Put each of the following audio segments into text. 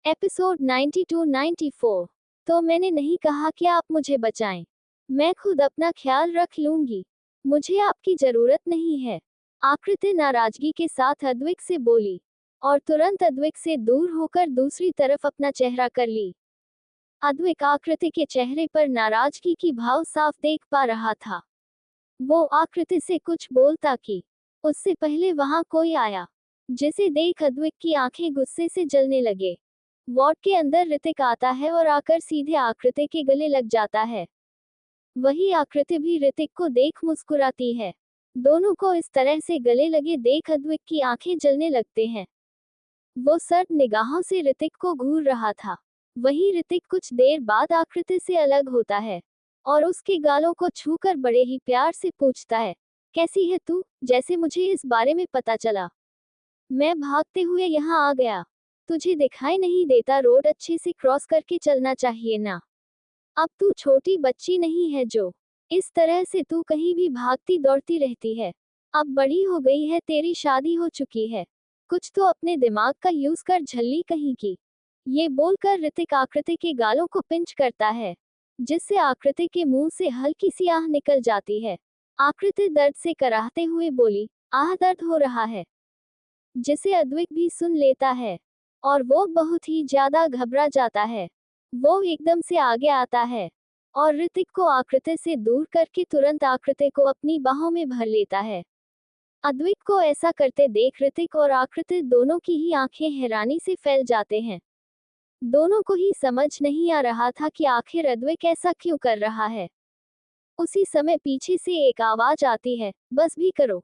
Episode 92-94। तो मैंने नहीं कहा कि आप मुझे बचाएं। मैं खुद अपना ख्याल रख लूंगी। मुझे आपकी जरूरत नहीं है। आकृति नाराजगी के साथ अद्विक से बोली और तुरंत अद्विक से दूर होकर दूसरी तरफ अपना चेहरा कर ली। अद्विक आकृति के चेहरे पर नाराजगी की भाव साफ देख पा रहा था। वो आकृति से कुछ बोलता कि उससे पहले वहां कोई आया, जिसे देख अद्विक की आंखें गुस्से से जलने लगे। वार्ड के अंदर ऋतिक आता है और आकर सीधे आकृति के गले लग जाता है। वही आकृति भी ऋतिक को देख मुस्कुराती है। दोनों को इस तरह से गले लगे देख अद्विक की आंखें जलने लगते हैं। वो सर्द निगाहों से ऋतिक को घूर रहा था। वही ऋतिक कुछ देर बाद आकृति से अलग होता है और उसके गालों को छूकर बड़े ही प्यार से पूछता है, कैसी है तू? जैसे मुझे इस बारे में पता चला, मैं भागते हुए यहाँ आ गया। तुझे दिखाई नहीं देता रोड अच्छे से क्रॉस करके चलना चाहिए ना। अब तू छोटी बच्ची नहीं है जो इस तरह से तू कहीं भी भागती दौड़ती रहती है। अब बड़ी हो गई है, तेरी शादी हो चुकी है। कुछ तो अपने दिमाग का यूज कर झल्ली कहीं की। ये बोलकर ऋतिक आकृति के गालों को पिंच करता है, जिससे आकृति के मुंह से हल्की सी आह निकल जाती है। आकृति दर्द से कराहते हुए बोली, आह, दर्द हो रहा है? जिसे अद्विक भी सुन लेता है और वो बहुत ही ज्यादा घबरा जाता है। वो एकदम से आगे आता है और ऋतिक को आकृति से दूर करके तुरंत आकृति को अपनी बाहों में भर लेता है। अद्विक को ऐसा करते देख ऋतिक और आकृति दोनों की ही आंखें हैरानी से फैल जाते हैं। दोनों को ही समझ नहीं आ रहा था कि आखिर अद्विक ऐसा क्यों कर रहा है। उसी समय पीछे से एक आवाज आती है, बस भी करो।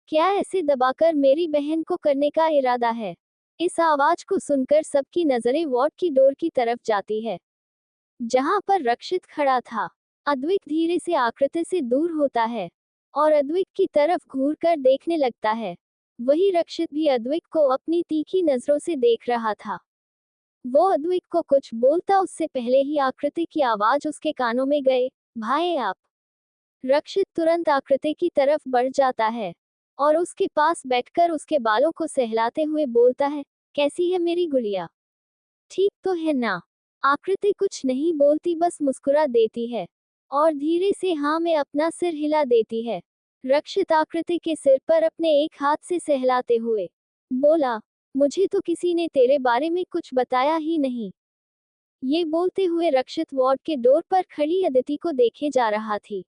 क्या ऐसे दबाकर मेरी बहन को करने का इरादा है? इस आवाज को सुनकर सबकी नजरें वार्ड की डोर की तरफ जाती है, जहां पर रक्षित खड़ा था। अद्विक धीरे से आकृति से दूर होता है और अद्विक की तरफ घूर कर देखने लगता है। वही रक्षित भी अद्विक को अपनी तीखी नजरों से देख रहा था। वो अद्विक को कुछ बोलता उससे पहले ही आकृति की आवाज उसके कानों में गए, भाई आप। रक्षित तुरंत आकृति की तरफ बढ़ जाता है और उसके पास बैठकर उसके बालों को सहलाते हुए बोलता है, कैसी है मेरी गुड़िया? ठीक तो है ना? आकृति कुछ नहीं बोलती, बस मुस्कुरा देती है और धीरे से हाँ में अपना सिर हिला देती है। रक्षित आकृति के सिर पर अपने एक हाथ से सहलाते हुए बोला, मुझे तो किसी ने तेरे बारे में कुछ बताया ही नहीं। ये बोलते हुए रक्षित वार्ड के डोर पर खड़ी अदिति को देखे जा रहा थी।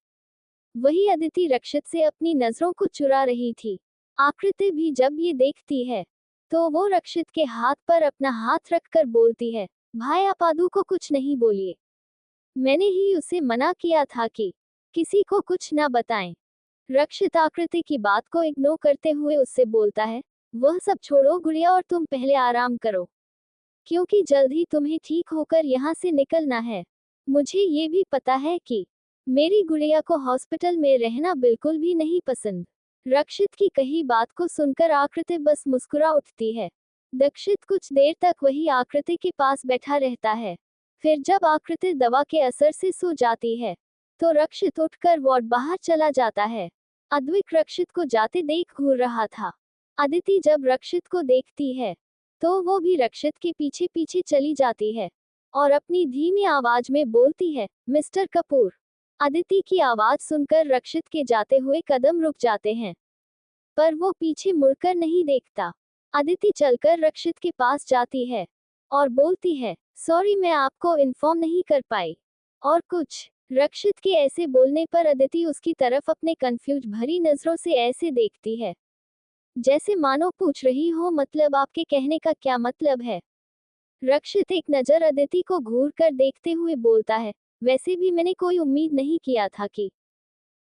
वही अदिति रक्षित से अपनी नजरों को चुरा रही थी। आकृति भी जब ये देखती है तो वो रक्षित के हाथ पर अपना हाथ रखकर बोलती है, भाई आप आदू को कुछ नहीं बोलिए। मैंने ही उसे मना किया था कि किसी को कुछ ना बताएं। रक्षित आकृति की बात को इग्नोर करते हुए उससे बोलता है, वह सब छोड़ो गुड़िया और तुम पहले आराम करो, क्योंकि जल्द ही तुम्हें ठीक होकर यहाँ से निकलना है। मुझे ये भी पता है कि मेरी गुड़िया को हॉस्पिटल में रहना बिल्कुल भी नहीं पसंद। रक्षित की कही बात को सुनकर आकृति बस मुस्कुरा उठती है। दक्षित कुछ देर तक वही आकृति के पास बैठा रहता है। फिर जब आकृति दवा के असर से सो जाती है तो रक्षित उठकर वार्ड बाहर चला जाता है। अद्विक रक्षित को जाते देख घूर रहा था। अदिति जब रक्षित को देखती है तो वो भी रक्षित के पीछे पीछे चली जाती है और अपनी धीमी आवाज में बोलती है, मिस्टर कपूर। अदिति की आवाज सुनकर रक्षित के जाते हुए कदम रुक जाते हैं, पर वो पीछे मुड़कर नहीं देखता। अदिति चलकर रक्षित के पास जाती है और बोलती है, सॉरी मैं आपको इन्फॉर्म नहीं कर पाई। और कुछ? रक्षित के ऐसे बोलने पर अदिति उसकी तरफ अपने कंफ्यूज भरी नजरों से ऐसे देखती है, जैसे मानो पूछ रही हो, मतलब आपके कहने का क्या मतलब है? रक्षित एक नजर अदिति को घूर कर देखते हुए बोलता है, वैसे भी मैंने कोई उम्मीद नहीं किया था कि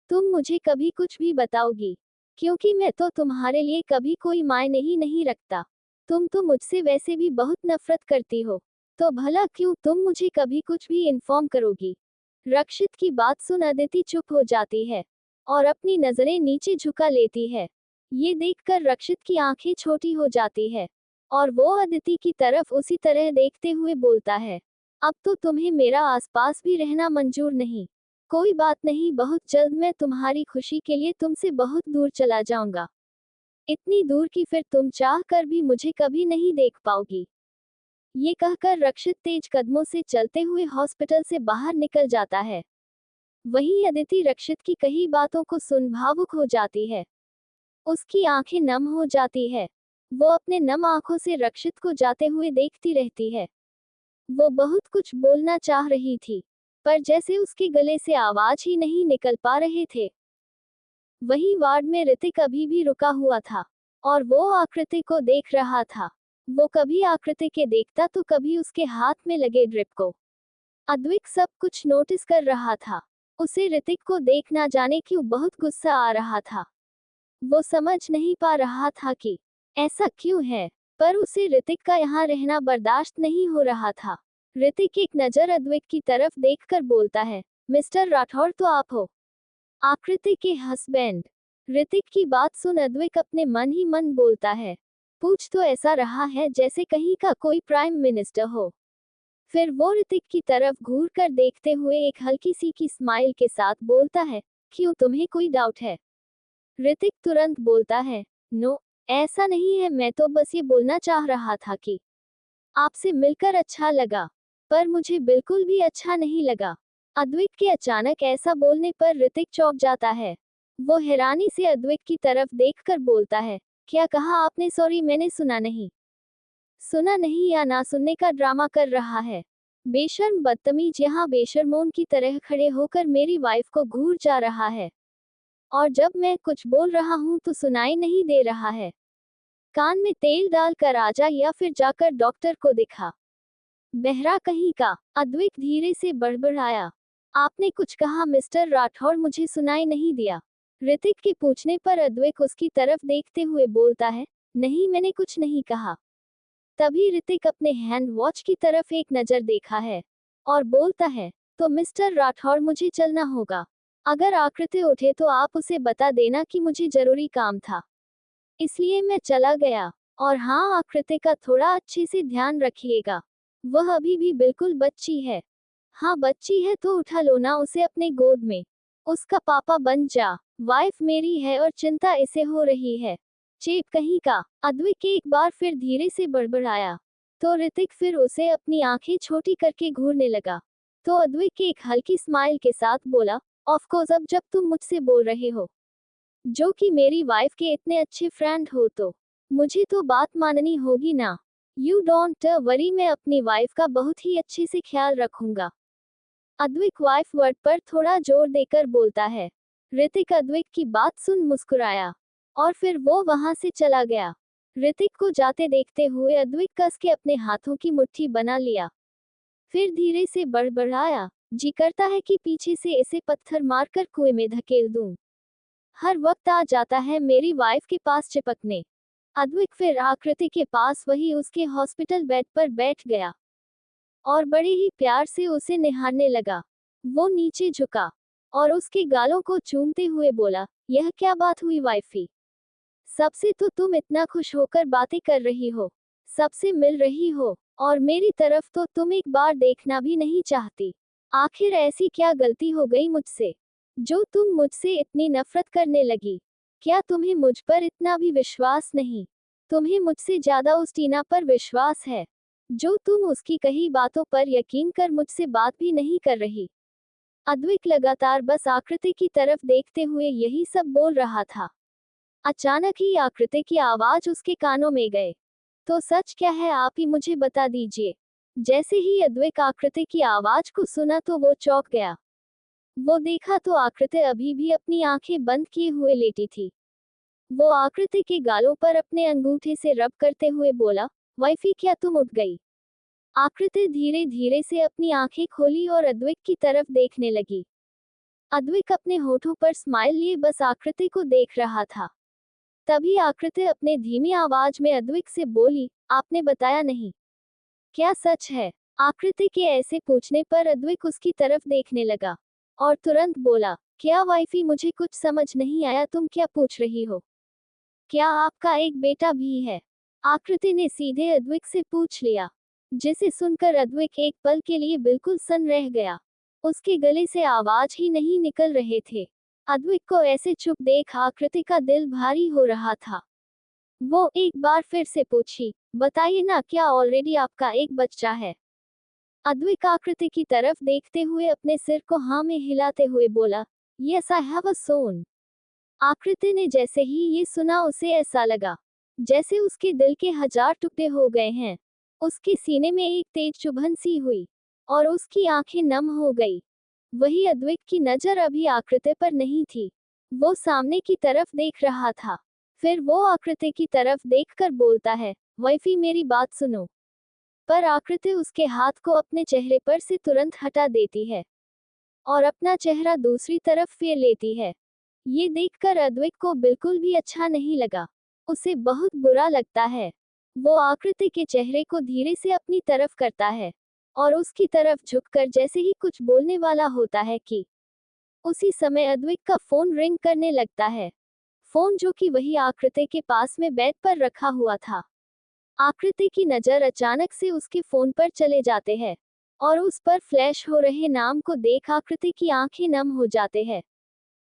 तुम मुझे कभी कुछ भी बताओगी, क्योंकि मैं तो तुम्हारे लिए कभी कोई मायने ही नहीं रखता। तुम तो मुझसे वैसे भी बहुत नफरत करती हो, तो भला क्यों तुम मुझे कभी कुछ भी इन्फॉर्म करोगी? रक्षित की बात सुन अदिति चुप हो जाती है और अपनी नजरें नीचे झुका लेती है। ये देखकर रक्षित की आंखें छोटी हो जाती है और वो अदिति की तरफ उसी तरह देखते हुए बोलता है, अब तो तुम्हें मेरा आसपास भी रहना मंजूर नहीं। कोई बात नहीं, बहुत जल्द मैं तुम्हारी खुशी के लिए तुमसे बहुत दूर चला जाऊंगा। इतनी दूर कि फिर तुम चाह कर भी मुझे कभी नहीं देख पाओगी। ये कहकर रक्षित तेज कदमों से चलते हुए हॉस्पिटल से बाहर निकल जाता है। वहीं अदिति रक्षित की कही बातों को सुन भावुक हो जाती है। उसकी आंखें नम हो जाती है। वो अपने नम आंखों से रक्षित को जाते हुए देखती रहती है। वो बहुत कुछ बोलना चाह रही थी, पर जैसे उसके गले से आवाज ही नहीं निकल पा रहे थे। वहीं वार्ड में ऋतिक अभी भी रुका हुआ था और वो आकृति को देख रहा था। वो कभी आकृति के देखता तो कभी उसके हाथ में लगे ड्रिप को। अद्विक सब कुछ नोटिस कर रहा था। उसे ऋतिक को देख ना जाने क्यों बहुत गुस्सा आ रहा था। वो समझ नहीं पा रहा था कि ऐसा क्यों है, पर उसे ऋतिक का यहाँ रहना बर्दाश्त नहीं हो रहा था। ऋतिक एक नजर अद्विक की तरफ देखकर बोलता है, मिस्टर राठौर तो आप हो, आकृति के हस्बैंड। ऋतिक की बात सुन अद्विक अपने मन ही मन बोलता है, पूछ तो ऐसा रहा है जैसे कहीं का कोई प्राइम मिनिस्टर हो। फिर वो ऋतिक की तरफ घूर कर देखते हुए एक हल्की सी की स्माइल के साथ बोलता है, क्यों तुम्हें कोई डाउट है? ऋतिक तुरंत बोलता है, नो, ऐसा नहीं है, मैं तो बस ये बोलना चाह रहा था कि आपसे मिलकर अच्छा लगा, पर मुझे बिल्कुल भी अच्छा नहीं लगा। अद्विक के अचानक ऐसा बोलने पर ऋतिक चौंक जाता है। वो हैरानी से अद्विक की तरफ देखकर बोलता है, क्या कहा आपने? सॉरी, मैंने सुना नहीं। सुना नहीं या ना सुनने का ड्रामा कर रहा है? बेशर्म बदतमीज, यहाँ बेशर्मों की तरह खड़े होकर मेरी वाइफ को घूर जा रहा है, और जब मैं कुछ बोल रहा हूँ तो सुनाई नहीं दे रहा है। कान में तेल डाल कर आ जा या फिर जाकर डॉक्टर को दिखा। बहरा कहीं का, अद्विक धीरे से बड़बड़ाया। आपने कुछ कहा मिस्टर राठौर? मुझे सुनाई नहीं दिया। ऋतिक के पूछने पर अद्विक उसकी तरफ देखते हुए बोलता है, नहीं, मैंने कुछ नहीं कहा। तभी ऋतिक अपने हैंड वॉच की तरफ एक नजर देखा है और बोलता है, तो मिस्टर राठौर मुझे चलना होगा। अगर आकृति उठे तो आप उसे बता देना कि मुझे जरूरी काम था, इसलिए मैं चला गया। और हाँ, आकृति का थोड़ा अच्छे से ध्यान रखिएगा, वह अभी भी बिल्कुल बच्ची है। हाँ, बच्ची है तो उठा लो ना उसे अपने गोद में, उसका पापा बन जा। वाइफ मेरी है और चिंता इसे हो रही है, चेप कहीं का। अद्विक एक बार फिर धीरे से बड़बड़ाया तो ऋतिक फिर उसे अपनी आंखें छोटी करके घूरने लगा। तो अद्विक एक हल्की स्माइल के साथ बोला, ऑफ कोर्स, अब जब तुम मुझसे बोल रहे हो, जो कि मेरी वाइफ के इतने अच्छे फ्रेंड हो, तो मुझे तो बात माननी होगी ना। यू डोंट वरी, मैं अपनी वाइफ का बहुत ही अच्छे से ख्याल रखूंगा। अद्विक वाइफ वर्ड पर थोड़ा जोर देकर बोलता है। ऋतिक अद्विक की बात सुन मुस्कुराया और फिर वो वहां से चला गया। ऋतिक को जाते देखते हुए अद्विक कस के अपने हाथों की मुट्ठी बना लिया। फिर धीरे से बड़बड़ाया, जी करता है कि पीछे से इसे पत्थर मारकर कुएं में धकेल दूं। हर वक्त आ जाता है मेरी वाइफ के पास चिपकने। अद्विक फिर आकृति के पास वही उसके हॉस्पिटल बेड पर बैठ गया और बड़े ही प्यार से उसे निहारने लगा। वो नीचे झुका और उसके गालों को चूमते हुए बोला, यह क्या बात हुई वाइफी? सबसे तो तुम इतना खुश होकर बातें कर रही हो, सबसे मिल रही हो, और मेरी तरफ तो तुम एक बार देखना भी नहीं चाहती। आखिर ऐसी क्या गलती हो गई मुझसे, जो तुम मुझसे इतनी नफरत करने लगी? क्या तुम्हें मुझ पर इतना भी विश्वास नहीं? तुम्हें मुझसे ज्यादा उस टीना पर विश्वास है, जो तुम उसकी कही बातों पर यकीन कर मुझसे बात भी नहीं कर रही। अद्विक लगातार बस आकृति की तरफ देखते हुए यही सब बोल रहा था। अचानक ही आकृति की आवाज उसके कानों में गए, तो सच क्या है, आप ही मुझे बता दीजिए। जैसे ही अद्विक आकृति की आवाज को सुना तो वो चौंक गया। वो देखा तो आकृति अभी भी अपनी आंखें बंद किए हुए लेटी थी। वो आकृति के गालों पर अपने अंगूठे से रब करते हुए बोला, वाइफी, क्या तुम उठ गई? आकृति धीरे धीरे से अपनी आंखें खोली और अद्विक की तरफ देखने लगी। अद्विक अपने होठों पर स्माइल लिए बस आकृति को देख रहा था। तभी आकृति अपने धीमी आवाज में अद्विक से बोली, आपने बताया नहीं, क्या सच है? आकृति के ऐसे पूछने पर अद्विक उसकी तरफ देखने लगा और तुरंत बोला, क्या वाइफी, मुझे कुछ समझ नहीं आया, तुम क्या पूछ रही हो? क्या आपका एक बेटा भी है? आकृति ने सीधे अद्विक से पूछ लिया, जिसे सुनकर अद्विक एक पल के लिए बिल्कुल सन्न रह गया। उसके गले से आवाज ही नहीं निकल रहे थे। अद्विक को ऐसे चुप देख आकृति का दिल भारी हो रहा था। वो एक बार फिर से पूछी, बताइए ना, क्या ऑलरेडी आपका एक बच्चा है? अद्विक आकृति की तरफ देखते हुए अपने सिर को हाँ में हिलाते हुए बोला, यस आई हैव अ सोन। आकृति ने जैसे ही ये सुना उसे ऐसा लगा जैसे उसके दिल के 1000 टुकड़े हो गए हैं। उसके सीने में एक तेज चुभन सी हुई और उसकी आंखें नम हो गई। वही अद्विक की नजर अभी आकृति पर नहीं थी। वो सामने की तरफ देख रहा था। फिर वो आकृति की तरफ देखकर बोलता है, वाइफी मेरी बात सुनो। पर आकृति उसके हाथ को अपने चेहरे पर से तुरंत हटा देती है और अपना चेहरा दूसरी तरफ फेर लेती है। ये देखकर अद्विक को बिल्कुल भी अच्छा नहीं लगा। उसे बहुत बुरा लगता है। वो आकृति के चेहरे को धीरे से अपनी तरफ करता है और उसकी तरफ झुककर जैसे ही कुछ बोलने वाला होता है कि उसी समय अद्विक का फोन रिंग करने लगता है। फोन जो कि वही आकृति के पास में बेड पर रखा हुआ था। आकृति की नजर अचानक से उसके फोन पर चले जाते हैं और उस पर फ्लैश हो रहे नाम को देख आकृति की आंखें नम हो जाते हैं।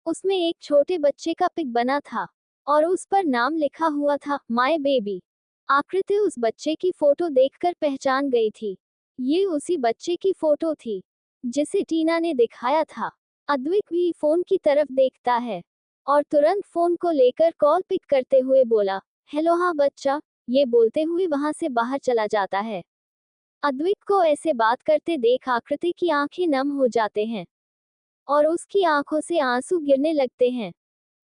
उसमें एक छोटे बच्चे का पिक बना था और उस पर नाम लिखा हुआ था, माय बेबी। आकृति उस बच्चे की फोटो देखकर पहचान गई थी। ये उसी बच्चे की फोटो थी जिसे टीना ने दिखाया था। अद्विक भी फोन की तरफ देखता है और तुरंत फोन को लेकर कॉल पिक करते हुए बोला, हेलो हाँ बच्चा। ये बोलते हुए वहां से बाहर चला जाता है। अद्विक को ऐसे बात करते देख आकृति की आंखें नम हो जाते हैं और उसकी आंखों से आंसू गिरने लगते हैं।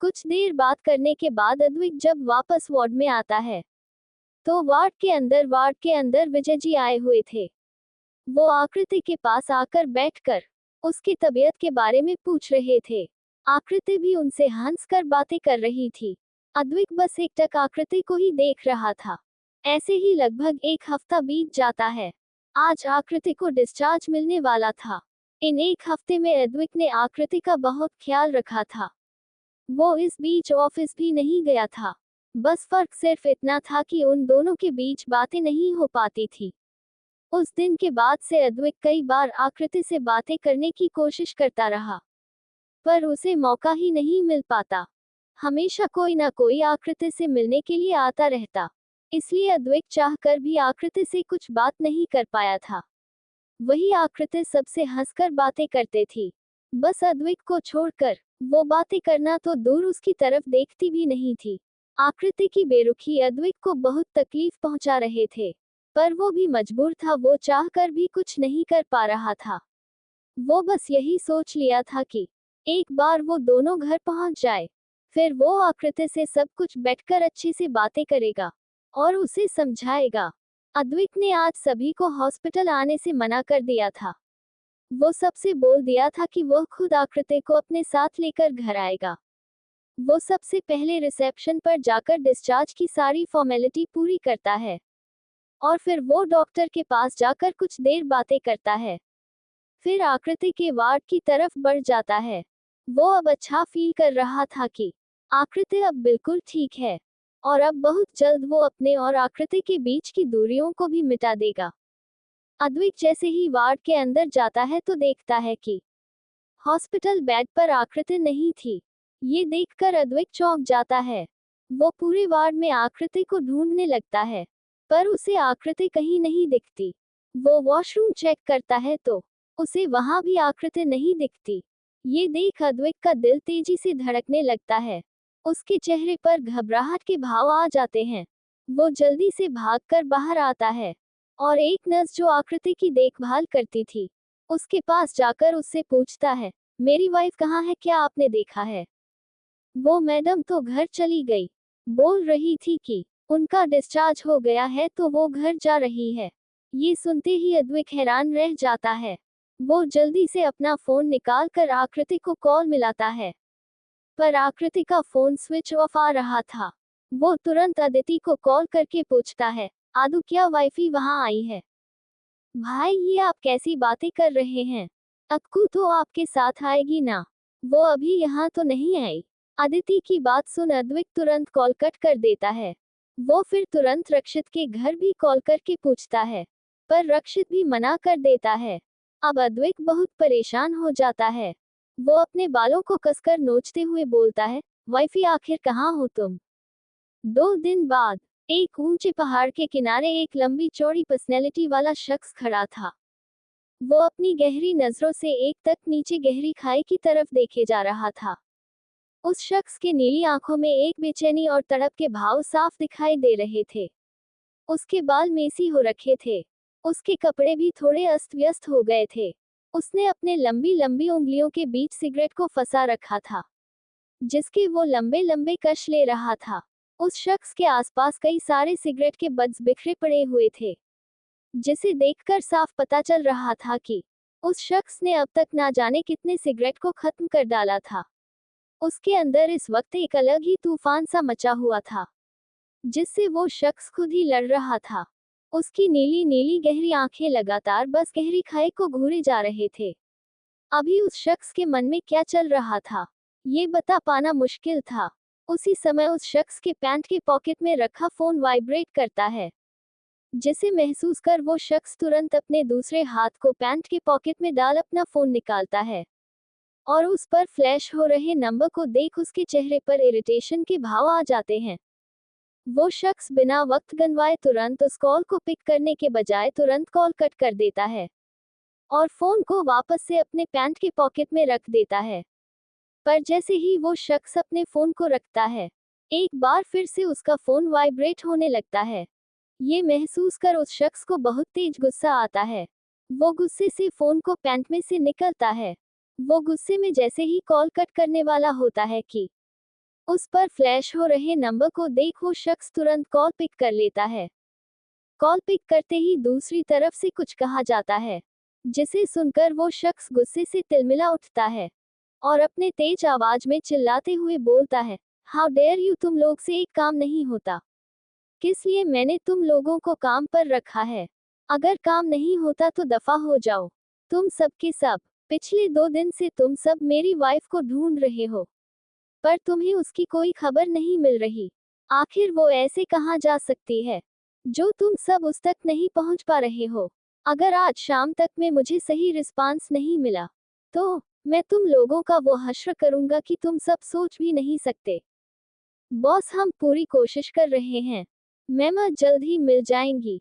कुछ देर बात करने के बाद अद्विक जब वापस वार्ड में आता है तो वार्ड के अंदर विजय जी आए हुए थे। वो आकृति के पास आकर बैठकर उसकी तबीयत के बारे में पूछ रहे थे। आकृति भी उनसे हंसकर बातें कर रही थी। अद्विक बस एकटक आकृति को ही देख रहा था। ऐसे ही लगभग एक हफ्ता बीत जाता है। आज आकृति को डिस्चार्ज मिलने वाला था। इन एक हफ्ते में अद्विक ने आकृति का बहुत ख्याल रखा था। वो इस बीच ऑफिस भी नहीं गया था। बस फर्क सिर्फ इतना था कि उन दोनों के बीच बातें नहीं हो पाती थी। उस दिन के बाद से अद्विक कई बार आकृति से बातें करने की कोशिश करता रहा, पर उसे मौका ही नहीं मिल पाता। हमेशा कोई ना कोई आकृति से मिलने के लिए आता रहता, इसलिए अद्विक चाहकर भी आकृति से कुछ बात नहीं कर पाया था। वही आकृति सबसे हंसकर बातें करते थी। बस अद्विक को छोड़कर वो बातें करना तो दूर उसकी तरफ देखती भी नहीं थी। आकृति की बेरुखी अद्विक को बहुत तकलीफ पहुंचा रहे थे, पर वो भी मजबूर था। वो चाहकर भी कुछ नहीं कर पा रहा था। वो बस यही सोच लिया था कि एक बार वो दोनों घर पहुंच जाए, फिर वो आकृति से सब कुछ बैठकर अच्छे से बातें करेगा और उसे समझाएगा। अद्विक ने आज सभी को हॉस्पिटल आने से मना कर दिया था। वो सबसे बोल दिया था कि वो खुद आकृति को अपने साथ लेकर घर आएगा। वो सबसे पहले रिसेप्शन पर जाकर डिस्चार्ज की सारी फॉर्मेलिटी पूरी करता है और फिर वो डॉक्टर के पास जाकर कुछ देर बातें करता है। फिर आकृति के वार्ड की तरफ बढ़ जाता है। वो अब अच्छा फील कर रहा था कि आकृति अब बिल्कुल ठीक है और अब बहुत जल्द वो अपने और आकृति के बीच की दूरियों को भी मिटा देगा। अद्विक जैसे ही वार्ड के अंदर जाता है तो देखता है कि हॉस्पिटल बेड पर आकृति नहीं थी। ये देखकर अद्विक चौंक जाता है। वो पूरे वार्ड में आकृति को ढूंढने लगता है, पर उसे आकृति कहीं नहीं दिखती। वो वॉशरूम चेक करता है तो उसे वहां भी आकृति नहीं दिखती। ये देख अद्विक का दिल तेजी से धड़कने लगता है। उसके चेहरे पर घबराहट के भाव आ जाते हैं। वो जल्दी से भागकर बाहर आता है और एक नर्स जो आकृति की देखभाल करती थी उसके पास जाकर उससे पूछता है, मेरी वाइफ कहाँ है, क्या आपने देखा है? वो मैडम तो घर चली गई, बोल रही थी कि उनका डिस्चार्ज हो गया है तो वो घर जा रही है। ये सुनते ही अद्विक हैरान रह जाता है। वो जल्दी से अपना फोन निकालकर आकृति को कॉल मिलाता है, पर आकृति का फोन स्विच ऑफ आ रहा था। वो तुरंत अदिति को कॉल करके पूछता है, आदू क्या वाइफी वहां आई है? भाई ये आप कैसी बातें कर रहे हैं? अक्कू तो आपके साथ आएगी ना, वो अभी यहाँ तो नहीं आई। अदिति की बात सुन अद्विक तुरंत कॉल कट कर देता है। वो फिर तुरंत रक्षित के घर भी कॉल करके पूछता है, पर रक्षित भी मना कर देता है। अब अद्विक बहुत परेशान हो जाता है। वो अपने बालों को कसकर नोचते हुए बोलता है, वाइफी आखिर कहाँ हो तुम? 2 दिन बाद एक ऊंचे पहाड़ के किनारे एक लंबी चौड़ी पर्सनैलिटी वाला शख्स खड़ा था। वो अपनी गहरी नजरों से एक तक नीचे गहरी खाई की तरफ देखे जा रहा था। उस शख्स के नीली आंखों में एक बेचैनी और तड़प के भाव साफ दिखाई दे रहे थे। उसके बाल मेसी हो रखे थे। उसके कपड़े भी थोड़े अस्त व्यस्त हो गए थे। उसने अपने लंबी लंबी उंगलियों के बीच सिगरेट को फंसा रखा था, जिसके वो लंबे लंबे कश ले रहा था। उस शख्स के आसपास कई सारे सिगरेट के बड्स बिखरे पड़े हुए थे, जिसे देखकर साफ पता चल रहा था कि उस शख्स ने अब तक ना जाने कितने सिगरेट को खत्म कर डाला था। उसके अंदर इस वक्त एक अलग ही तूफान सा मचा हुआ था, जिससे वो शख्स खुद ही लड़ रहा था। उसकी नीली नीली गहरी आंखें लगातार बस गहरी खाई को घूरे जा रहे थे। अभी उस शख्स के मन में क्या चल रहा था, ये बता पाना मुश्किल था। उसी समय उस शख्स के पैंट के पॉकेट में रखा फोन वाइब्रेट करता है, जिसे महसूस कर वो शख्स तुरंत अपने दूसरे हाथ को पैंट के पॉकेट में डाल अपना फोन निकालता है और उस पर फ्लैश हो रहे नंबर को देख उसके चेहरे पर इरिटेशन के भाव आ जाते हैं। वो शख्स बिना वक्त गंवाए तुरंत उस कॉल को पिक करने के बजाय तुरंत कॉल कट कर देता है और फोन को वापस से अपने पैंट के पॉकेट में रख देता है। पर जैसे ही वो शख्स अपने फोन को रखता है, एक बार फिर से उसका फोन वाइब्रेट होने लगता है। ये महसूस कर उस शख्स को बहुत तेज गुस्सा आता है। वो गुस्से से फोन को पैंट में से निकलता है। वो गुस्से में जैसे ही कॉल कट करने वाला होता है कि उस पर फ्लैश हो रहे नंबर को देख वो शख्स तुरंत कॉल पिक कर लेता है। कॉल पिक करते ही दूसरी तरफ से कुछ कहा जाता है, जिसे सुनकर वो शख्स गुस्से से तिलमिला उठता है और अपने तेज आवाज में चिल्लाते हुए बोलता है, हाउ डेयर यू, तुम लोग से एक काम नहीं होता। किस लिए मैंने तुम लोगों को काम पर रखा है? अगर काम नहीं होता तो दफा हो जाओ। तुम सब के सब। पिछले 2 दिन से तुम सब मेरी वाइफ को ढूंढ रहे हो, पर तुम्हें उसकी कोई खबर नहीं मिल रही। आखिर वो ऐसे कहाँ जा सकती है, जो तुम सब उस तक नहीं पहुंच पा रहे हो? अगर आज शाम तक में मुझे सही रिस्पांस नहीं मिला, तो मैं तुम लोगों का वो हश्र करूंगा कि तुम सब सोच भी नहीं सकते। बॉस, हम पूरी कोशिश कर रहे हैं। मैम जल्द ही मिल जाएंगी।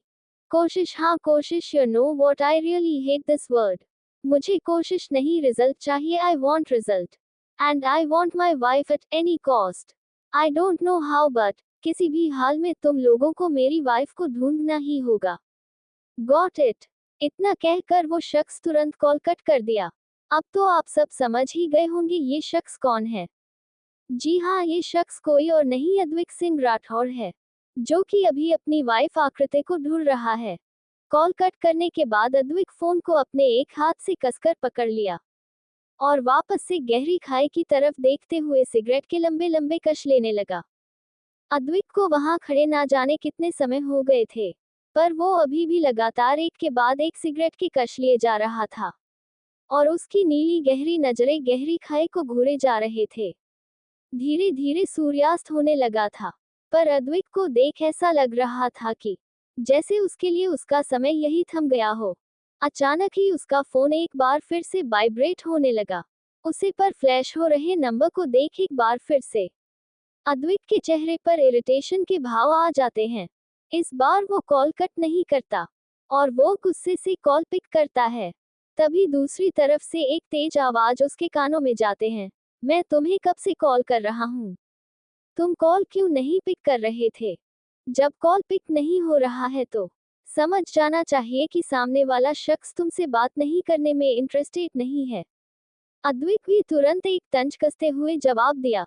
कोशिश, हाँ कोशिश। You know what, I really hate this word. मुझे कोशिश नहीं, रिजल्ट चाहिए। I want result and I want my wife at any cost. I don't know how but किसी भी हाल में तुम लोगों को मेरी वाइफ को ढूंढना ही होगा। Got it. इतना कहकर वो शख्स तुरंत कॉल कट कर दिया। अब तो आप सब समझ ही गए होंगे ये शख्स कौन है। जी हाँ, ये शख्स कोई और नहीं अद्विक सिंह राठौर है, जो कि अभी अपनी वाइफ आकृति को ढूंढ रहा है। कॉल कट करने के बाद अद्विक फोन को अपने एक हाथ से कसकर पकड़ लिया और वापस से गहरी खाई की तरफ देखते हुए सिगरेट के लंबे लंबे कश लेने लगा। अद्विक को वहां खड़े ना जाने कितने समय हो गए थे, पर वो अभी भी लगातार एक के बाद एक सिगरेट के कश लिए जा रहा था और उसकी नीली गहरी नजरें गहरी खाई को घूरे जा रहे थे। धीरे धीरे सूर्यास्त होने लगा था, पर अद्विक को देख ऐसा लग रहा था कि जैसे उसके लिए उसका समय यही थम गया हो। अचानक ही उसका फोन एक बार फिर से वाइब्रेट होने लगा। उसे पर फ्लैश हो रहे नंबर को देख एक बार फिर से अद्विक के चेहरे पर इरिटेशन के भाव आ जाते हैं। इस बार वो कॉल कट नहीं करता और वो गुस्से से कॉल पिक करता है। तभी दूसरी तरफ से एक तेज आवाज उसके कानों में जाते हैं, मैं तुम्हें कब से कॉल कर रहा हूँ, तुम कॉल क्यों नहीं पिक कर रहे थे? जब कॉल पिक नहीं हो रहा है तो समझ जाना चाहिए कि सामने वाला शख्स तुमसे बात नहीं करने में इंटरेस्टेड नहीं है। अद्विक भी तुरंत एक तंज कसते हुए जवाब दिया,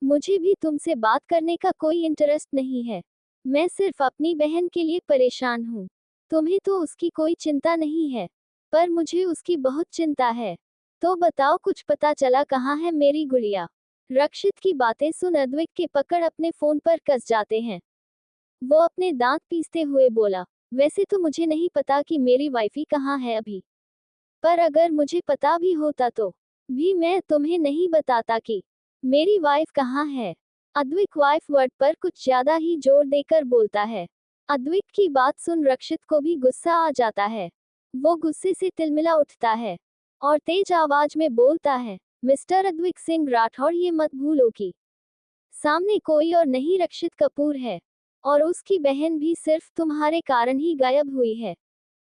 मुझे भी तुमसे बात करने का कोई इंटरेस्ट नहीं है। मैं सिर्फ अपनी बहन के लिए परेशान हूँ। तुम्हें तो उसकी कोई चिंता नहीं है, पर मुझे उसकी बहुत चिंता है। तो बताओ, कुछ पता चला कहाँ है मेरी गुड़िया? रक्षित की बातें सुन अद्विक के पकड़ अपने फोन पर कस जाते हैं। वो अपने दांत पीसते हुए बोला, वैसे तो मुझे नहीं पता कि मेरी वाइफी कहाँ है अभी, पर अगर मुझे पता भी होता तो भी मैं तुम्हें नहीं बताता कि मेरी वाइफ कहाँ है। अद्विक वाइफ वर्ड पर कुछ ज्यादा ही जोर देकर बोलता है। अद्विक की बात सुन रक्षित को भी गुस्सा आ जाता है। वो गुस्से से तिलमिला उठता है और तेज आवाज में बोलता है, मिस्टर अद्विक सिंह राठौर, ये मत भूलो कि सामने कोई और नहीं रक्षित कपूर है। और उसकी बहन भी सिर्फ तुम्हारे कारण ही गायब हुई है।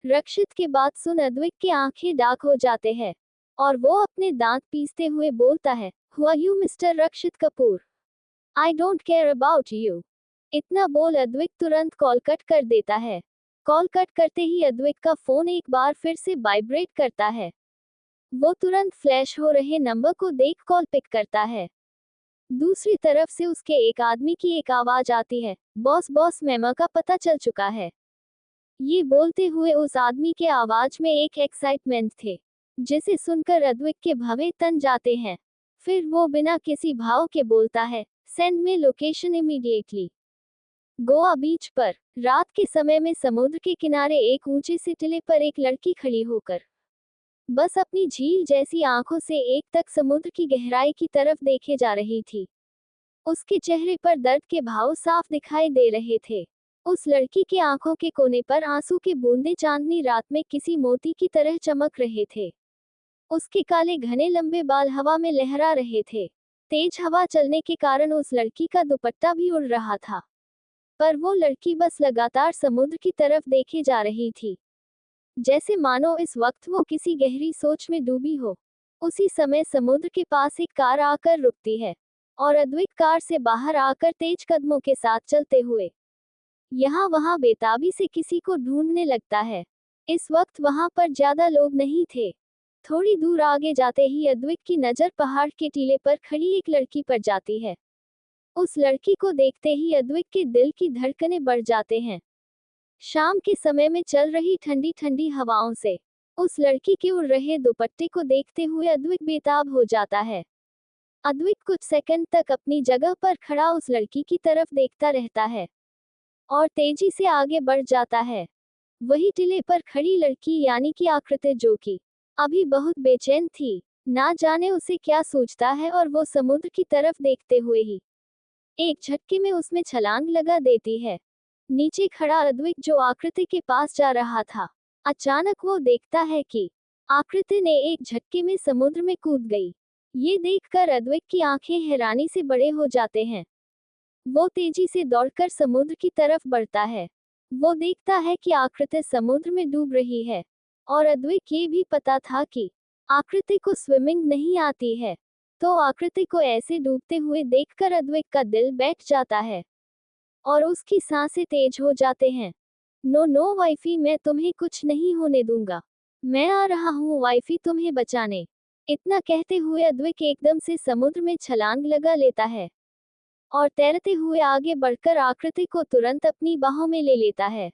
रक्षित के बात सुन अद्विक की आंखें डार्क हो जाते हैं और वो अपने दांत पीसते हुए बोलता है, who are you mister Rakshit Kapoor? I don't care about you. इतना बोल अद्विक तुरंत कॉल कट कर देता है। कॉल कट करते ही अद्विक का फोन एक बार फिर से वाइब्रेट करता है। वो तुरंत फ्लैश हो रहे नंबर को देख कॉल पिक करता है। दूसरी तरफ से उसके एक आदमी की एक आवाज आती है, बॉस बॉस मेमा का पता चल चुका है। ये बोलते हुए उस आदमी के आवाज में एक एक्साइटमेंट थे, जिसे सुनकर अद्विक के भवें तन जाते हैं। फिर वो बिना किसी भाव के बोलता है, send me location immediately. Goa beach पर रात के समय में समुद्र के किनारे एक ऊंचे से टिले पर एक लड़की खड़ी होकर बस अपनी झील जैसी आंखों से एक तक समुद्र की गहराई की तरफ देखे जा रही थी। उसके चेहरे पर दर्द के भाव साफ दिखाई दे रहे थे। उस लड़की के आंखों के कोने पर आंसू के बूंदे चांदनी रात में किसी मोती की तरह चमक रहे थे। उसके काले घने लंबे बाल हवा में लहरा रहे थे। तेज हवा चलने के कारण उस लड़की का दुपट्टा भी उड़ रहा था, पर वो लड़की बस लगातार समुद्र की तरफ देखे जा रही थी, जैसे मानो इस वक्त वो किसी गहरी सोच में डूबी हो। उसी समय समुद्र के पास एक कार आकर रुकती है और अद्विक कार से बाहर आकर तेज कदमों के साथ चलते हुए यहाँ वहाँ बेताबी से किसी को ढूंढने लगता है। इस वक्त वहाँ पर ज्यादा लोग नहीं थे। थोड़ी दूर आगे जाते ही अद्विक की नजर पहाड़ के टीले पर खड़ी एक लड़की पर जाती है। उस लड़की को देखते ही अद्विक के दिल की धड़कनें बढ़ जाते हैं। शाम के समय में चल रही ठंडी ठंडी हवाओं से उस लड़की के उड़ रहे दुपट्टे को देखते हुए अद्विक बेताब हो जाता है। अद्विक कुछ सेकंड तक अपनी जगह पर खड़ा उस लड़की की तरफ देखता रहता है और तेजी से आगे बढ़ जाता है। वही टिले पर खड़ी लड़की यानी कि आकृति, जो कि अभी बहुत बेचैन थी, ना जाने उसे क्या सोचता है, और वो समुद्र की तरफ देखते हुए ही एक झटके में उसमें छलांग लगा देती है। नीचे खड़ा अद्विक, जो आकृति के पास जा रहा था, अचानक वो देखता है कि आकृति ने एक झटके में समुद्र में कूद गई। ये देखकर अद्विक की आंखें हैरानी से बड़े हो जाते हैं। वो तेजी से दौड़कर समुद्र की तरफ बढ़ता है। वो देखता है कि आकृति समुद्र में डूब रही है और अद्विक ये भी पता था कि आकृति को स्विमिंग नहीं आती है, तो आकृति को ऐसे डूबते हुए देखकर अद्विक का दिल बैठ जाता है और उसकी सांसें तेज हो जाते हैं। नो नो वाइफी, मैं तुम्हें कुछ नहीं होने दूंगा। मैं आ रहा हूँ वाइफी तुम्हें बचाने। इतना कहते हुए अद्विक एकदम से समुद्र में छलांग लगा लेता है और तैरते हुए आगे बढ़कर आकृति को तुरंत अपनी बाहों में ले लेता है।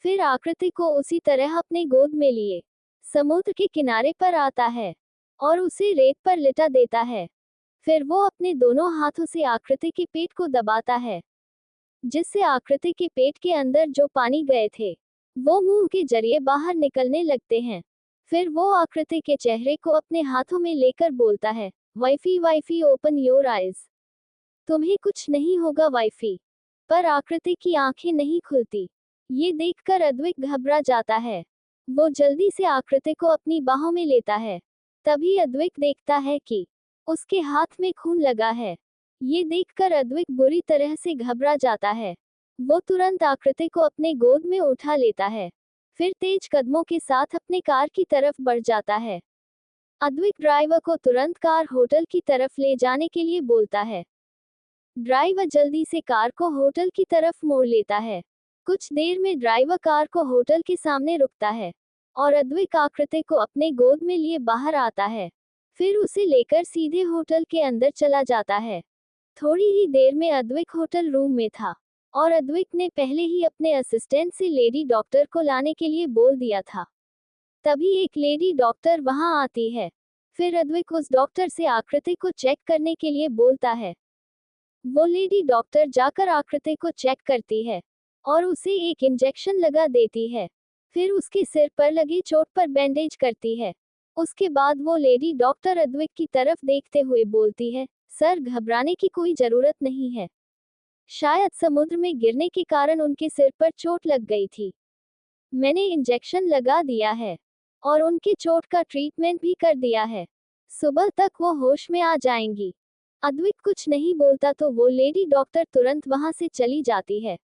फिर आकृति को उसी तरह अपने गोद में लिए समुद्र के किनारे पर आता है और उसे रेत पर लिटा देता है। फिर वो अपने दोनों हाथों से आकृति के पेट को दबाता है, जिससे आकृति के पेट के अंदर जो पानी गए थे वो मुंह के जरिए बाहर निकलने लगते हैं। फिर वो आकृति के चेहरे को अपने हाथों में लेकर बोलता है, wifey wifey open your eyes. तुम्हें कुछ नहीं होगा वाइफी। पर आकृति की आंखें नहीं खुलती। ये देखकर अद्विक घबरा जाता है। वो जल्दी से आकृति को अपनी बाहों में लेता है। तभी अद्विक देखता है कि उसके हाथ में खून लगा है। ये देखकर अद्विक बुरी तरह से घबरा जाता है। वो तुरंत आकृति को अपने गोद में उठा लेता है, फिर तेज कदमों के साथ अपने कार की तरफ बढ़ जाता है। अद्विक ड्राइवर को तुरंत कार होटल की तरफ ले जाने के लिए बोलता है। ड्राइवर जल्दी से कार को होटल की तरफ मोड़ लेता है। कुछ देर में ड्राइवर कार को होटल के सामने रुकता है और अद्विक आकृति को अपने गोद में लिए बाहर आता है। फिर उसे लेकर सीधे होटल के अंदर चला जाता है। थोड़ी ही देर में अद्विक होटल रूम में था और अद्विक ने पहले ही अपने असिस्टेंट से लेडी डॉक्टर को लाने के लिए बोल दिया था। तभी एक लेडी डॉक्टर वहां आती है। फिर अद्विक उस डॉक्टर से आकृति को चेक करने के लिए बोलता है। वो लेडी डॉक्टर जाकर आकृति को चेक करती है और उसे एक इंजेक्शन लगा देती है। फिर उसके सिर पर लगी चोट पर बैंडेज करती है। उसके बाद वो लेडी डॉक्टर अद्विक की तरफ देखते हुए बोलती है, सर घबराने की कोई जरूरत नहीं है। शायद समुद्र में गिरने के कारण उनके सिर पर चोट लग गई थी। मैंने इंजेक्शन लगा दिया है और उनकी चोट का ट्रीटमेंट भी कर दिया है। सुबह तक वो होश में आ जाएंगी। अद्विक कुछ नहीं बोलता तो वो लेडी डॉक्टर तुरंत वहां से चली जाती है।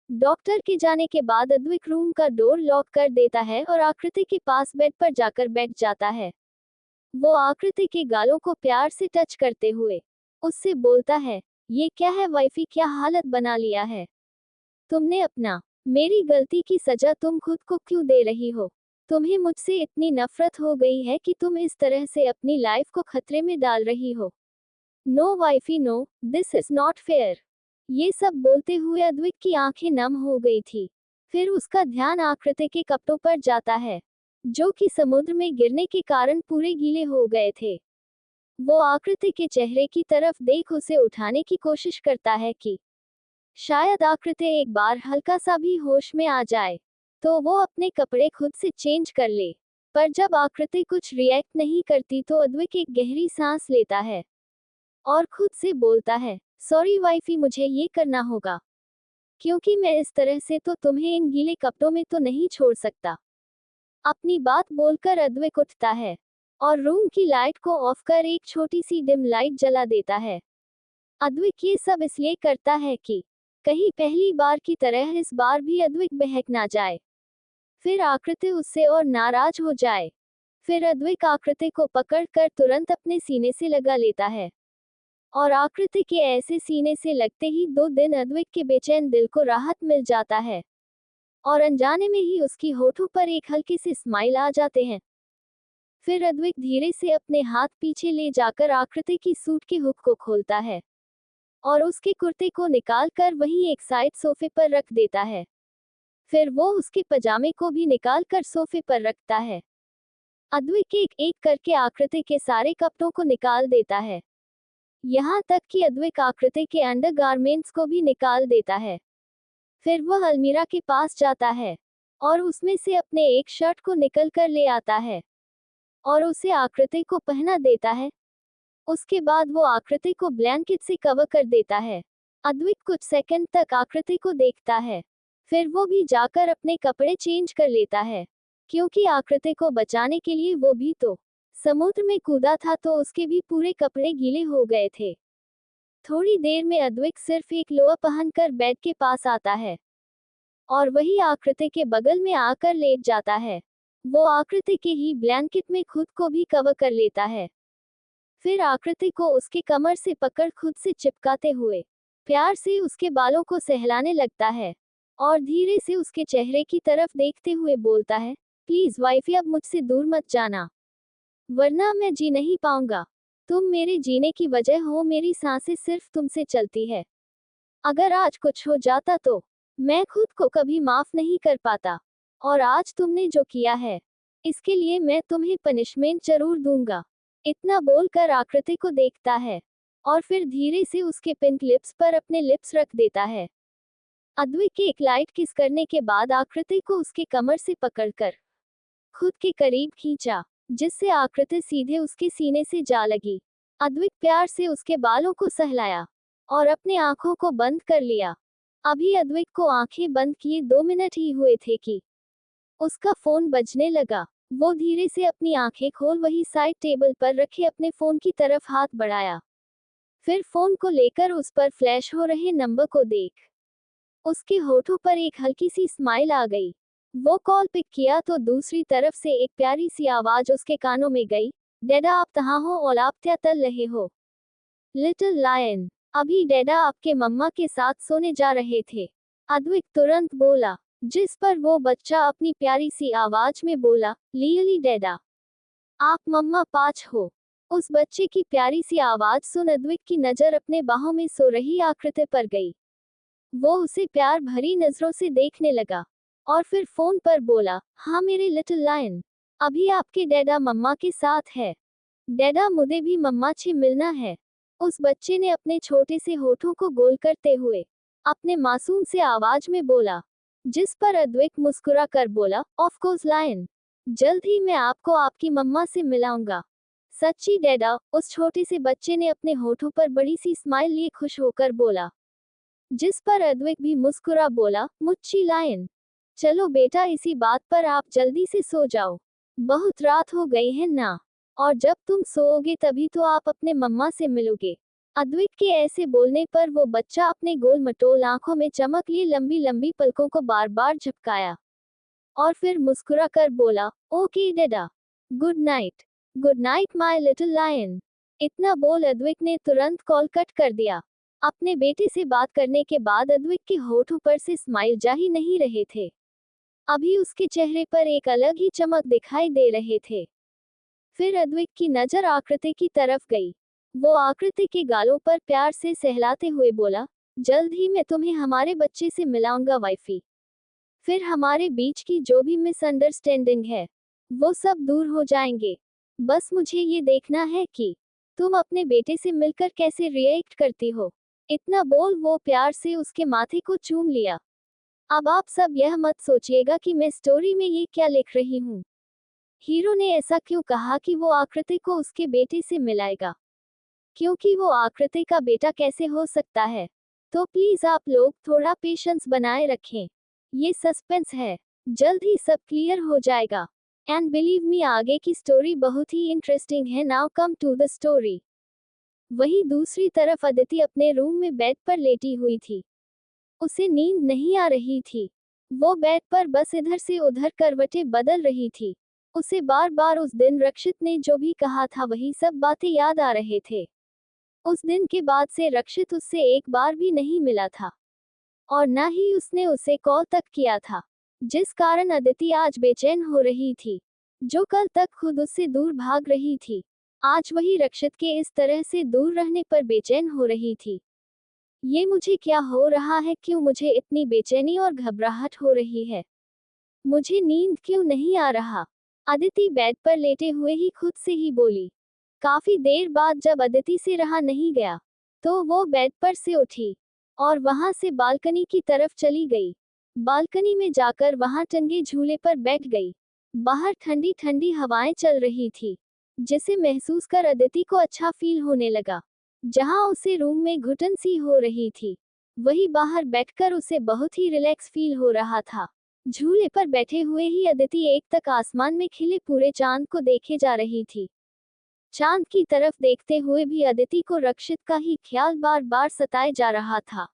डॉक्टर के जाने के बाद अद्विक रूम का डोर लॉक कर देता है और आकृति के पास बेड पर जाकर बैठ जाता है। वो आकृति के गालों को प्यार से टच करते हुए उससे बोलता है, ये क्या है वाइफी, क्या हालत बना लिया है तुमने अपना। मेरी गलती की सजा तुम खुद को क्यों दे रही हो? तुम्हें मुझसे इतनी नफरत हो गई है कि तुम इस तरह से अपनी लाइफ को खतरे में डाल रही हो। No wifey no, this is not fair. ये सब बोलते हुए अद्विक की आंखें नम हो गई थी। फिर उसका ध्यान आकृति के कपड़ों पर जाता है, जो कि समुद्र में गिरने के कारण पूरे गीले हो गए थे। वो आकृति के चेहरे की तरफ देख उसे उठाने की कोशिश करता है कि शायद आकृति एक बार हल्का सा भी होश में आ जाए, तो वो अपने कपड़े खुद से चेंज कर ले। पर जब आकृति कुछ रिएक्ट नहीं करती तो अद्विक एक गहरी सांस लेता है और खुद से बोलता है, सॉरी वाइफी, मुझे ये करना होगा, क्योंकि मैं इस तरह से तो तुम्हें इन गीले कपड़ों में तो नहीं छोड़ सकता। अपनी बात बोलकर अद्विक उठता है और रूम की लाइट को ऑफ कर एक छोटी सी डिम लाइट जला देता है। अद्विक ये सब इसलिए करता है कि कहीं पहली बार की तरह इस बार भी अद्विक बहक ना जाए, फिर आकृति उससे और नाराज हो जाए। फिर अद्विक आकृति को पकड़कर तुरंत अपने सीने से लगा लेता है और आकृति के ऐसे सीने से लगते ही 2 दिन अद्विक के बेचैन दिल को राहत मिल जाता है और अनजाने में ही उसकी होठों पर एक हल्की सी स्माइल आ जाते हैं। फिर अद्विक धीरे से अपने हाथ पीछे ले जाकर आकृति की सूट के हुक को खोलता है और उसके कुर्ते को निकाल कर वहीं एक साइड सोफे पर रख देता है। फिर वो उसके पजामे को भी निकाल कर सोफे पर रखता है। अद्विक एक एक करके आकृति के सारे कपड़ों को निकाल देता है, यहाँ तक कि अद्विक आकृति के अंडरगारमेंट्स को भी निकाल देता है। फिर वह अलमीरा के पास जाता है और उसमें से अपने एक शर्ट को निकल कर ले आता है और उसे आकृति को पहना देता है। उसके बाद वो आकृति को ब्लैंकेट से कवर कर देता है। अद्विक कुछ सेकंड तक आकृति को देखता है, फिर वो भी जाकर अपने कपड़े चेंज कर लेता है, क्योंकि आकृति को बचाने के लिए वो भी तो समुद्र में कूदा था, तो उसके भी पूरे कपड़े गीले हो गए थे। थोड़ी देर में अद्विक सिर्फ एक लोअर पहनकर बेड के पास आता है और वही आकृति के बगल में आकर लेट जाता है। वो आकृति के ही ब्लैंकेट में खुद को भी कवर कर लेता है। फिर आकृति को उसके कमर से पकड़ खुद से चिपकाते हुए प्यार से उसके बालों को सहलाने लगता है और धीरे से उसके चेहरे की तरफ देखते हुए बोलता है, प्लीज वाइफी, अब मुझसे दूर मत जाना, वरना मैं जी नहीं पाऊंगा। तुम मेरे जीने की वजह हो, मेरी सांसें सिर्फ तुमसे चलती है। अगर आज कुछ हो जाता तो मैं खुद को कभी माफ नहीं कर पाता, और आज तुमने जो किया है इसके लिए मैं तुम्हें पनिशमेंट जरूर दूंगा। इतना बोलकर आकृति को देखता है और फिर धीरे से उसके पिंक लिप्स पर अपने लिप्स रख देता है। अद्विक के एक लाइट किस करने के बाद आकृति को उसके कमर से पकड़कर खुद के करीब खींचा, जिससे आकृति सीधे उसके सीने से जा लगी। अद्विक प्यार से उसके बालों को सहलाया और अपने आंखों को बंद कर लिया। अभी अद्विक को आंखें बंद किए 2 मिनट ही हुए थे कि उसका फोन बजने लगा। वो धीरे से अपनी आंखें खोल वही साइड टेबल पर रखे अपने फोन की तरफ हाथ बढ़ाया। फिर फोन को लेकर उस पर फ्लैश हो रहे नंबर को देख उसके होठों पर एक हल्की सी स्माइल आ गई। वो कॉल पिक किया तो दूसरी तरफ से एक प्यारी सी आवाज उसके कानों में गई, डैडा आप कहाँ हो और आप क्या कर रहे हो? लिटिल लायन, अभी डैडा आपके मम्मा के साथ सोने जा रहे थे, अद्विक तुरंत बोला, जिस पर वो बच्चा अपनी प्यारी सी आवाज में बोला, लियली डैडा, आप मम्मा पास हो। उस बच्चे की प्यारी सी आवाज सुन अद्विक की नजर अपने बाहों में सो रही आकृति पर गई। वो उसे प्यार भरी नजरों से देखने लगा और फिर फोन पर बोला, हाँ मेरे लिटिल लायन, अभी आपके डैडा मम्मा के साथ है। डैडा मुझे भी मम्मा से मिलना है। उस बच्चे ने अपने छोटे से होठों को गोल करते हुए अपने मासूम से आवाज में बोला, जिस पर अद्विक मुस्कुरा कर बोला, ऑफ कोर्स लायन, जल्द ही मैं आपको आपकी मम्मा से मिलाऊंगा। सच्ची डैडा, उस छोटे से बच्चे ने अपने होठों पर बड़ी सी स्माइल लिए खुश होकर बोला, जिस पर अद्विक भी मुस्कुरा बोला, मुच्ची लायन, चलो बेटा इसी बात पर आप जल्दी से सो जाओ, बहुत रात हो गई है ना, और जब तुम सोओगे तभी तो आप अपने मम्मा से मिलोगे। अद्विक के ऐसे बोलने पर वो बच्चा अपने गोल मटोल आंखों में चमक लिए लंबी लंबी पलकों को बार बार झपकाया और फिर मुस्कुरा कर बोला, okay dada, good night. Good night my little lion. इतना बोल अद्विक ने तुरंत कॉल कट कर दिया। अपने बेटे से बात करने के बाद अद्विक के होठों पर से स्माइल जा ही नहीं रहे थे। अभी उसके चेहरे पर एक अलग ही चमक दिखाई दे रहे थे। फिर अद्विक की नजर आकृति की तरफ गई। वो आकृति के गालों पर प्यार से सहलाते हुए बोला, जल्द ही मैं तुम्हें हमारे बच्चे से मिलाऊंगा वाइफी। फिर हमारे बीच की जो भी मिसअंडरस्टैंडिंग है वो सब दूर हो जाएंगे। बस मुझे ये देखना है कि तुम अपने बेटे से मिलकर कैसे रिएक्ट करती हो। इतना बोल वो प्यार से उसके माथे को चूम लिया। अब आप सब यह मत सोचिएगा कि मैं स्टोरी में ये क्या लिख रही हूँ। हीरो ने ऐसा क्यों कहा कि वो आकृति को उसके बेटे से मिलाएगा, क्योंकि वो आकृति का बेटा कैसे हो सकता है। तो प्लीज आप लोग थोड़ा पेशेंस बनाए रखें। ये सस्पेंस है, जल्द ही सब क्लियर हो जाएगा। एंड बिलीव मी, आगे की स्टोरी बहुत ही इंटरेस्टिंग है। Now come to the story. वहीं दूसरी तरफ अदिति अपने रूम में बेड पर लेटी हुई थी। उसे नींद नहीं आ रही थी। वो बेड पर बस इधर से उधर करवटें बदल रही थी। उसे बार बार उस दिन रक्षित ने जो भी कहा था वही सब बातें याद आ रहे थे। उस दिन के बाद से रक्षित उससे एक बार भी नहीं मिला था और न ही उसने उसे कॉल तक किया था, जिस कारण अदिति आज बेचैन हो रही थी। जो कल तक खुद उससे दूर भाग रही थी, आज वही रक्षित के इस तरह से दूर रहने पर बेचैन हो रही थी। ये मुझे क्या हो रहा है, क्यों मुझे इतनी बेचैनी और घबराहट हो रही है, मुझे नींद क्यों नहीं आ रहा। अदिति बेड पर लेटे हुए ही खुद से ही बोली। काफी देर बाद जब अदिति से रहा नहीं गया तो वो बेड पर से उठी और वहां से बालकनी की तरफ चली गई। बालकनी में जाकर वहां टंगे झूले पर बैठ गई। बाहर ठंडी ठंडी हवाएं चल रही थी, जिसे महसूस कर अदिति को अच्छा फील होने लगा। जहां उसे रूम में घुटन सी हो रही थी, वही बाहर बैठकर उसे बहुत ही रिलैक्स फील हो रहा था। झूले पर बैठे हुए ही अदिति एक तक आसमान में खिले पूरे चांद को देखे जा रही थी। चांद की तरफ देखते हुए भी अदिति को रक्षित का ही ख्याल बार बार सताए जा रहा था।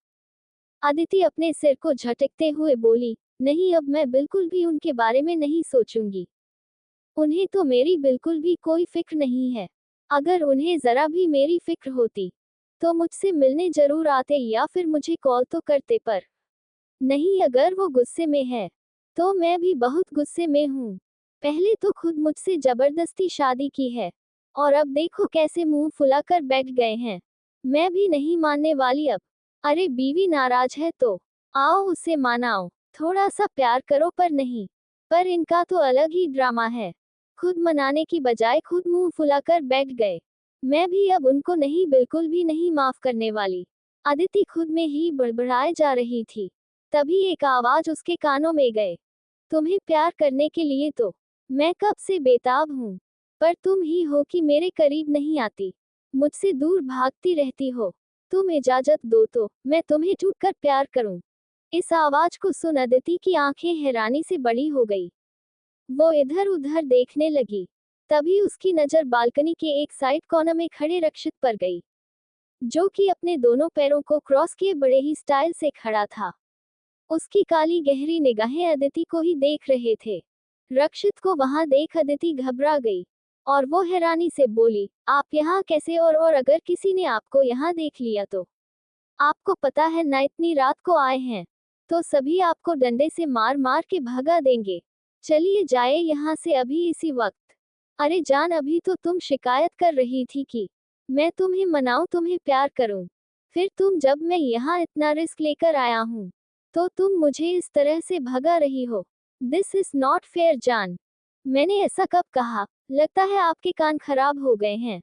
अदिति अपने सिर को झटकते हुए बोली, नहीं, अब मैं बिल्कुल भी उनके बारे में नहीं सोचूंगी। उन्हें तो मेरी बिल्कुल भी कोई फिक्र नहीं है। अगर उन्हें जरा भी मेरी फिक्र होती तो मुझसे मिलने जरूर आते या फिर मुझे कॉल तो करते, पर नहीं। अगर वो गुस्से में है तो मैं भी बहुत गुस्से में हूँ। पहले तो खुद मुझसे जबरदस्ती शादी की है और अब देखो कैसे मुंह फुलाकर बैठ गए हैं। मैं भी नहीं मानने वाली अब। अरे बीवी नाराज है तो आओ उसे मनाओ, थोड़ा सा प्यार करो, पर नहीं। पर इनका तो अलग ही ड्रामा है। खुद मनाने की बजाय खुद मुंह फुलाकर बैठ गए। मैं भी अब उनको नहीं, बिल्कुल भी नहीं माफ करने वाली। अदिति खुद में ही बड़बड़ाए जा रही थी। तभी एक आवाज उसके कानों में गए, तुम्हें प्यार करने के लिए तो मैं कब से बेताब हूँ, पर तुम ही हो कि मेरे करीब नहीं आती, मुझसे दूर भागती रहती हो। तुम इजाजत दो तो मैं तुम्हें टूटकर प्यार करूं। इस आवाज को सुन अदिति की आंखें हैरानी से बड़ी हो गई। वो इधर उधर देखने लगी। तभी उसकी नजर बालकनी के एक साइड कॉर्नर में खड़े रक्षित पर गई, जो कि अपने दोनों पैरों को क्रॉस किए बड़े ही स्टाइल से खड़ा था। उसकी काली गहरी निगाहें अदिति को ही देख रहे थे। रक्षित को वहां देख अदिति घबरा गई और वो हैरानी से बोली, आप यहाँ कैसे, और अगर किसी ने आपको यहाँ देख लिया तो? आपको पता है ना इतनी रात को आए हैं तो सभी आपको डंडे से मार मार के भगा देंगे। चलिए जाए यहाँ से अभी इसी वक्त। अरे जान, अभी तो तुम शिकायत कर रही थी कि मैं तुम्हें मनाऊं, तुम्हें प्यार करूं। फिर तुम, जब मैं यहाँ इतना रिस्क लेकर आया हूँ तो तुम मुझे इस तरह से भगा रही हो। दिस इज नॉट फेयर जान। मैंने ऐसा कब कहा? लगता है आपके कान खराब हो गए हैं।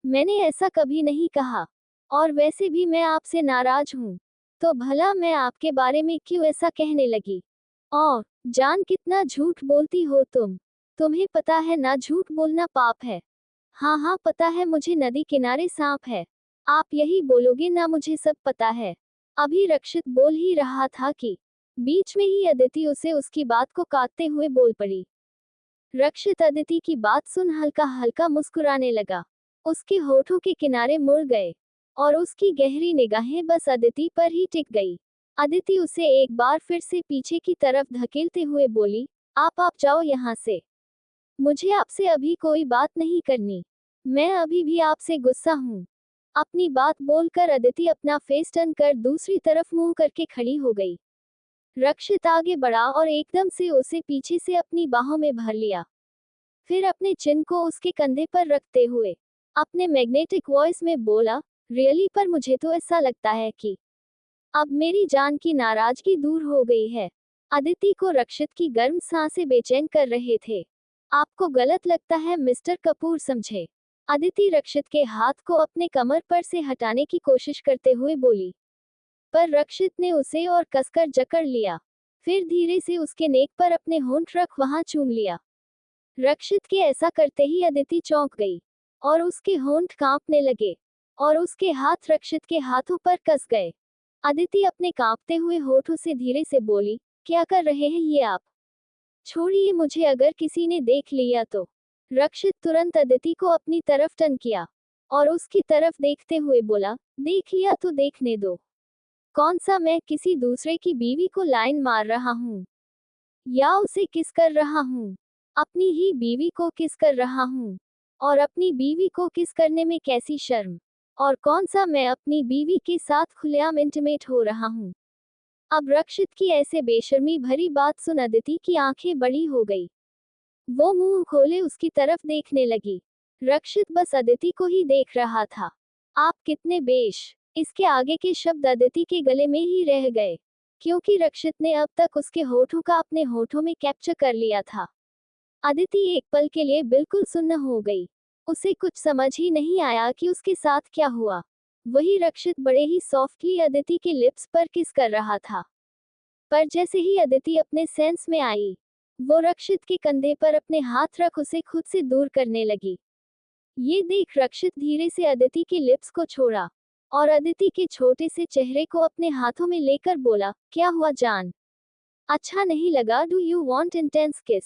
मैंने ऐसा कभी नहीं कहा, और वैसे भी मैं आपसे नाराज हूँ, तो भला मैं आपके बारे में क्यों ऐसा कहने लगी? और जान, कितना झूठ बोलती हो तुम। तुम्हें पता है ना झूठ बोलना पाप है। हाँ हाँ पता है मुझे, नदी किनारे सांप है। आप यही बोलोगे ना, मुझे सब पता है। अभी रक्षित बोल ही रहा था कि बीच में ही अदिति उसे उसकी बात को काटते हुए बोल पड़ी। रक्षित अदिति की बात सुन हल्का हल्का मुस्कुराने लगा। उसके होठों के किनारे मुड़ गए और उसकी गहरी निगाहें बस अदिति पर ही टिक गई। अदिति उसे एक बार फिर से पीछे की तरफ धकेलते हुए बोली, आप जाओ यहाँ से। मुझे आपसे अभी कोई बात नहीं करनी। मैं अभी भी आपसे गुस्सा हूँ। अपनी बात बोलकर अदिति अपना फेस टर्न कर दूसरी तरफ मुंह करके खड़ी हो गई। रक्षित आगे बढ़ा और एकदम से उसे पीछे से अपनी बाहों में भर लिया। फिर अपने चिन को उसके कंधे पर रखते हुए अपने मैग्नेटिक वॉइस में बोला, रियली पर मुझे तो ऐसा लगता है कि अब मेरी जान की नाराजगी दूर हो गई है। अदिति को रक्षित की गर्म सांसें बेचैन कर रहे थे। आपको गलत लगता है मिस्टर कपूर, समझे। अदिति रक्षित के हाथ को अपने कमर पर से हटाने की कोशिश करते हुए बोली, पर रक्षित ने उसे और कसकर जकड़ लिया। फिर धीरे से उसके नेक पर अपने होंठ रख वहां चूम लिया। रक्षित के ऐसा करते ही अदिति चौंक गई और उसके होंठ कांपने लगे और उसके हाथ रक्षित के हाथों पर कस गए। अदिति अपने कांपते हुए होठों से धीरे से बोली, क्या कर रहे हैं ये आप? छोड़िए मुझे, अगर किसी ने देख लिया तो। रक्षित तुरंत अदिति को अपनी तरफ टर्न किया और उसकी तरफ देखते हुए बोला, देख लिया तो देखने दो। कौन सा मैं किसी दूसरे की बीवी को लाइन मार रहा हूँ या उसे किस कर रहा हूँ? अपनी ही बीवी को किस कर रहा हूँ। और अपनी बीवी को किस करने में कैसी शर्म। और कौन सा मैं अपनी बीवी के साथ खुलेआम इंटीमेट हो रहा हूँ। अब रक्षित की ऐसे बेशर्मी भरी बात सुन अदिति की आंखें बड़ी हो गई। वो मुंह खोले उसकी तरफ देखने लगी। रक्षित बस अदिति को ही देख रहा था। आप कितने इसके आगे के शब्द अदिति के गले में ही रह गए, क्योंकि रक्षित ने अब तक उसके होठों का अपने होठों में कैप्चर कर लिया था। अदिति एक पल के लिए बिल्कुल सुन्न हो गई। उसे कुछ समझ ही नहीं आया कि उसके साथ क्या हुआ। वही रक्षित बड़े ही सॉफ्टली अदिति के लिप्स पर किस कर रहा था। पर जैसे ही अदिति अपने सेंस में आई, वो रक्षित के कंधे पर अपने हाथ रख उसे खुद से दूर करने लगी। ये देख रक्षित धीरे से अदिति के लिप्स को छोड़ा और अदिति के छोटे से चेहरे को अपने हाथों में लेकर बोला, क्या हुआ जान? अच्छा नहीं लगा? डू यू वॉन्ट इंटेंस किस?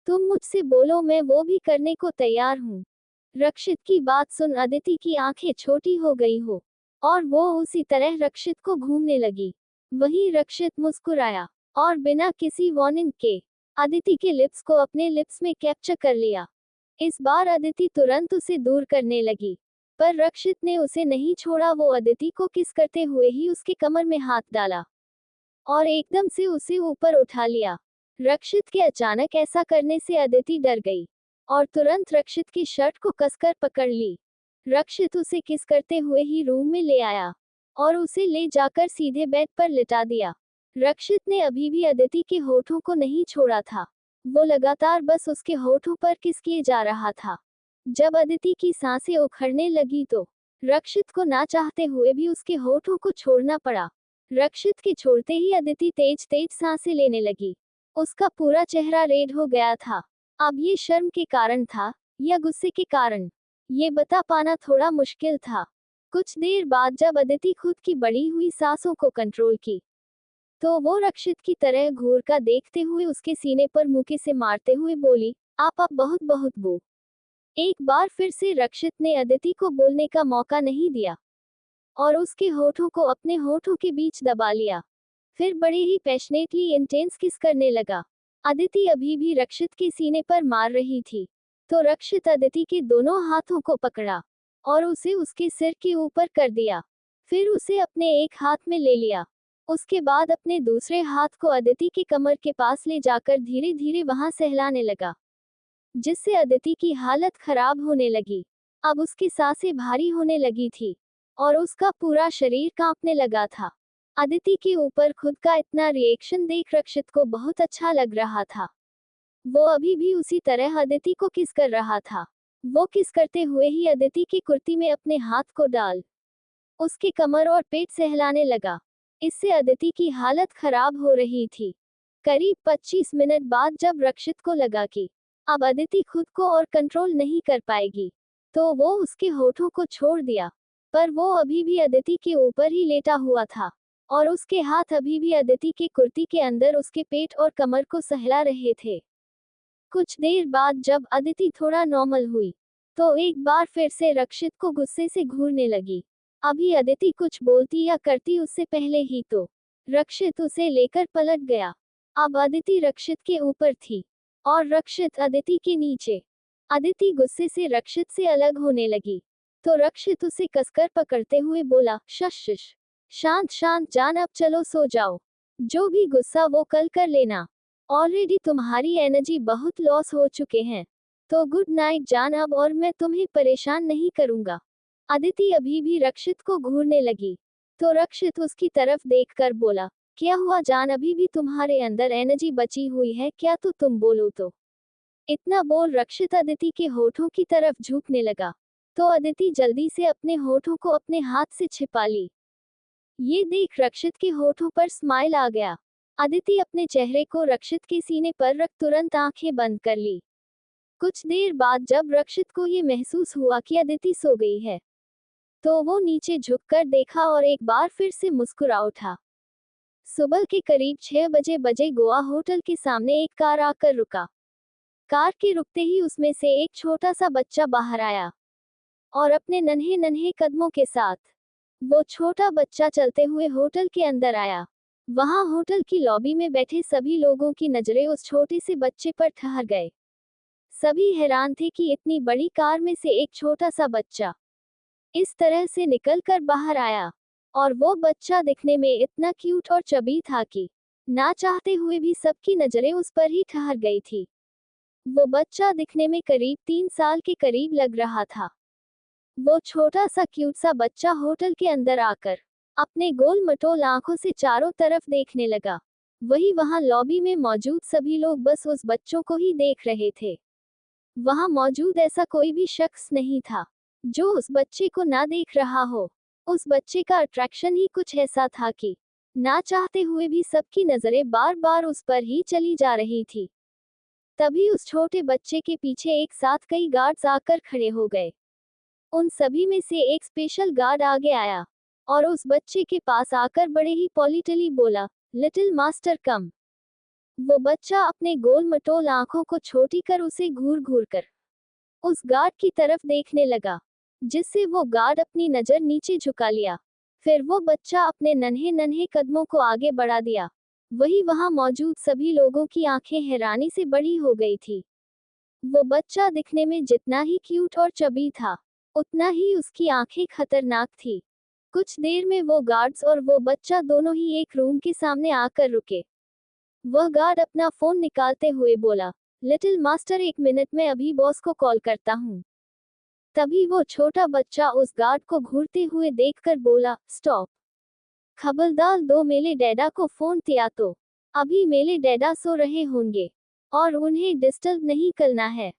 तुम मुझसे बोलो, मैं वो भी करने को तैयार हूँ। रक्षित की बात सुन अदिति की आंखें छोटी हो गई हो और वो उसी तरह रक्षित को घूमने लगी। वहीं रक्षित मुस्कुराया और बिना किसी वार्निंग के अदिति के लिप्स को अपने लिप्स में कैप्चर कर लिया। इस बार अदिति तुरंत उसे दूर करने लगी, पर रक्षित ने उसे नहीं छोड़ा। वो अदिति को किस करते हुए ही उसके कमर में हाथ डाला और एकदम से उसे ऊपर उठा लिया। रक्षित के अचानक ऐसा करने से अदिति डर गई और तुरंत रक्षित की शर्ट को कसकर पकड़ ली। रक्षित उसे किस करते हुए ही रूम में ले आया और उसे ले जाकर सीधे बेड पर लिटा दिया। रक्षित ने अभी भी अदिति के होठों को नहीं छोड़ा था। वो लगातार बस उसके होठों पर किस किए जा रहा था। जब अदिति की सांसें उखड़ने लगी तो रक्षित को ना चाहते हुए भी उसके होठों को छोड़ना पड़ा। रक्षित के छोड़ते ही अदिति तेज तेज सांसें लेने लगी। उसका पूरा चेहरा रेड हो गया था। अब ये शर्म के कारण था या गुस्से के कारण, ये बता पाना थोड़ा मुश्किल था। कुछ देर बाद जब अदिति खुद की बढ़ी हुई सांसों को कंट्रोल की, तो वो रक्षित की तरह घूर कर देखते हुए उसके सीने पर मुक्के से मारते हुए बोली, आप बहुत बहुत बो। एक बार फिर से रक्षित ने अदिति को बोलने का मौका नहीं दिया और उसके होठों को अपने होठों के बीच दबा लिया। फिर बड़े ही पैशनेटली इंटेंस किस करने लगा। अदिति अभी भी रक्षित के सीने पर मार रही थी, तो रक्षित अदिति के दोनों हाथों को पकड़ा और उसे उसके सिर के ऊपर कर दिया। फिर उसे अपने एक हाथ में ले लिया। उसके बाद अपने दूसरे हाथ को अदिति की कमर के पास ले जाकर धीरे धीरे वहां सहलाने लगा, जिससे अदिति की हालत खराब होने लगी। अब उसकी सांसें भारी होने लगी थी और उसका पूरा शरीर कांपने लगा था। अदिति के ऊपर खुद का इतना रिएक्शन देख रक्षित को बहुत अच्छा लग रहा था। वो अभी भी उसी तरह अदिति को किस कर रहा था। वो किस करते हुए ही अदिति की कुर्ती में अपने हाथ को डाल उसके कमर और पेट सहलाने लगा। इससे अदिति की हालत खराब हो रही थी। करीब 25 मिनट बाद जब रक्षित को लगा कि अब अदिति खुद को और कंट्रोल नहीं कर पाएगी, तो वो उसके होठों को छोड़ दिया। पर वो अभी भी अदिति के ऊपर ही लेटा हुआ था और उसके हाथ अभी भी अदिति के कुर्ती के अंदर उसके पेट और कमर को सहला रहे थे। कुछ देर बाद जब अदिति थोड़ा नॉर्मल हुई, तो एक बार फिर से रक्षित को गुस्से से घूरने लगी। अभी अदिति कुछ बोलती या करती उससे पहले ही तो रक्षित उसे लेकर पलट गया। अब अदिति रक्षित के ऊपर थी और रक्षित अदिति के नीचे। अदिति गुस्से से रक्षित से अलग होने लगी तो रक्षित उसे कसकर पकड़ते हुए बोला, शश, शांत शांत जान, अब चलो सो जाओ, जो भी गुस्सा वो कल कर लेना, ऑलरेडी तुम्हारी एनर्जी बहुत लॉस हो चुके हैं, तो गुड नाइट जान अब, और मैं तुम्हें परेशान नहीं करूंगा। अदिति अभी भी रक्षित को घूरने लगी तो रक्षित उसकी तरफ देखकर बोला, क्या हुआ जान, अभी भी तुम्हारे अंदर एनर्जी बची हुई है क्या, तो तुम बोलो तो। इतना बोल रक्षित अदिति के होठों की तरफ झुकने लगा तो अदिति जल्दी से अपने होठों को अपने हाथ से छिपा ली। ये देख रक्षित के होठों पर स्माइल आ गया। अदिति अपने चेहरे को रक्षित के सीने पर रख तुरंत आंखें बंद कर ली। कुछ देर बाद जब रक्षित को ये महसूस हुआ कि अदिति सो गई है तो वो नीचे झुककर देखा और एक बार फिर से मुस्कुरा उठा। सुबह के करीब 6 बजे गोवा होटल के सामने एक कार आकर रुका। कार के रुकते ही उसमें से एक छोटा सा बच्चा बाहर आया और अपने नन्हे नन्हे कदमों के साथ वो छोटा बच्चा चलते हुए होटल के अंदर आया। वहां होटल की लॉबी में बैठे सभी लोगों की नजरें उस छोटे से बच्चे पर ठहर गए। सभी हैरान थे कि इतनी बड़ी कार में से एक छोटा सा बच्चा इस तरह से निकल कर बाहर आया, और वो बच्चा दिखने में इतना क्यूट और चबी था कि ना चाहते हुए भी सबकी नजरें उस पर ही ठहर गई थी। वो बच्चा दिखने में करीब 3 साल के करीब लग रहा था। वो छोटा सा क्यूट सा बच्चा होटल के अंदर आकर अपने गोल मटोल आंखों से चारों तरफ देखने लगा। वही वहां लॉबी में मौजूद सभी लोग बस उस बच्चों को ही देख रहे थे। वहां मौजूद ऐसा कोई भी शख्स नहीं था जो उस बच्चे को ना देख रहा हो। उस बच्चे का अट्रैक्शन ही कुछ ऐसा था कि ना चाहते हुए भी सबकी नजरें बार बार उस पर ही चली जा रही थी। तभी उस छोटे बच्चे के पीछे एक साथ कई गार्ड्स आकर खड़े हो गए। उन सभी में से एक स्पेशल गार्ड आगे आया और उस बच्चे के पास आकर बड़े ही पॉलिटली बोला, लिटिल मास्टर कम। वो बच्चा अपने गोल मटोल आंखों को छोटी कर उसे घूर घूर कर उस गार्ड की तरफ देखने लगा, जिससे वो गार्ड अपनी नजर नीचे झुका लिया। फिर वो बच्चा अपने नन्हे नन्हे कदमों को आगे बढ़ा दिया। वही वहां मौजूद सभी लोगों की आंखें हैरानी से बड़ी हो गई थी। वो बच्चा दिखने में जितना ही क्यूट और चबी था उतना ही उसकी आंखें खतरनाक थी। कुछ देर में वो गार्ड्स और वो बच्चा दोनों ही एक रूम के सामने आकर रुके। वह गार्ड अपना फोन निकालते हुए बोला, लिटिल मास्टर 1 मिनट में अभी बॉस को कॉल करता हूँ। तभी वो छोटा बच्चा उस गार्ड को घूरते हुए देखकर बोला, स्टॉप, खबरदार दो, मेरे डैडा को फोन दिया तो अभी मेरे डैडा सो रहे होंगे और उन्हें डिस्टर्ब नहीं करना है।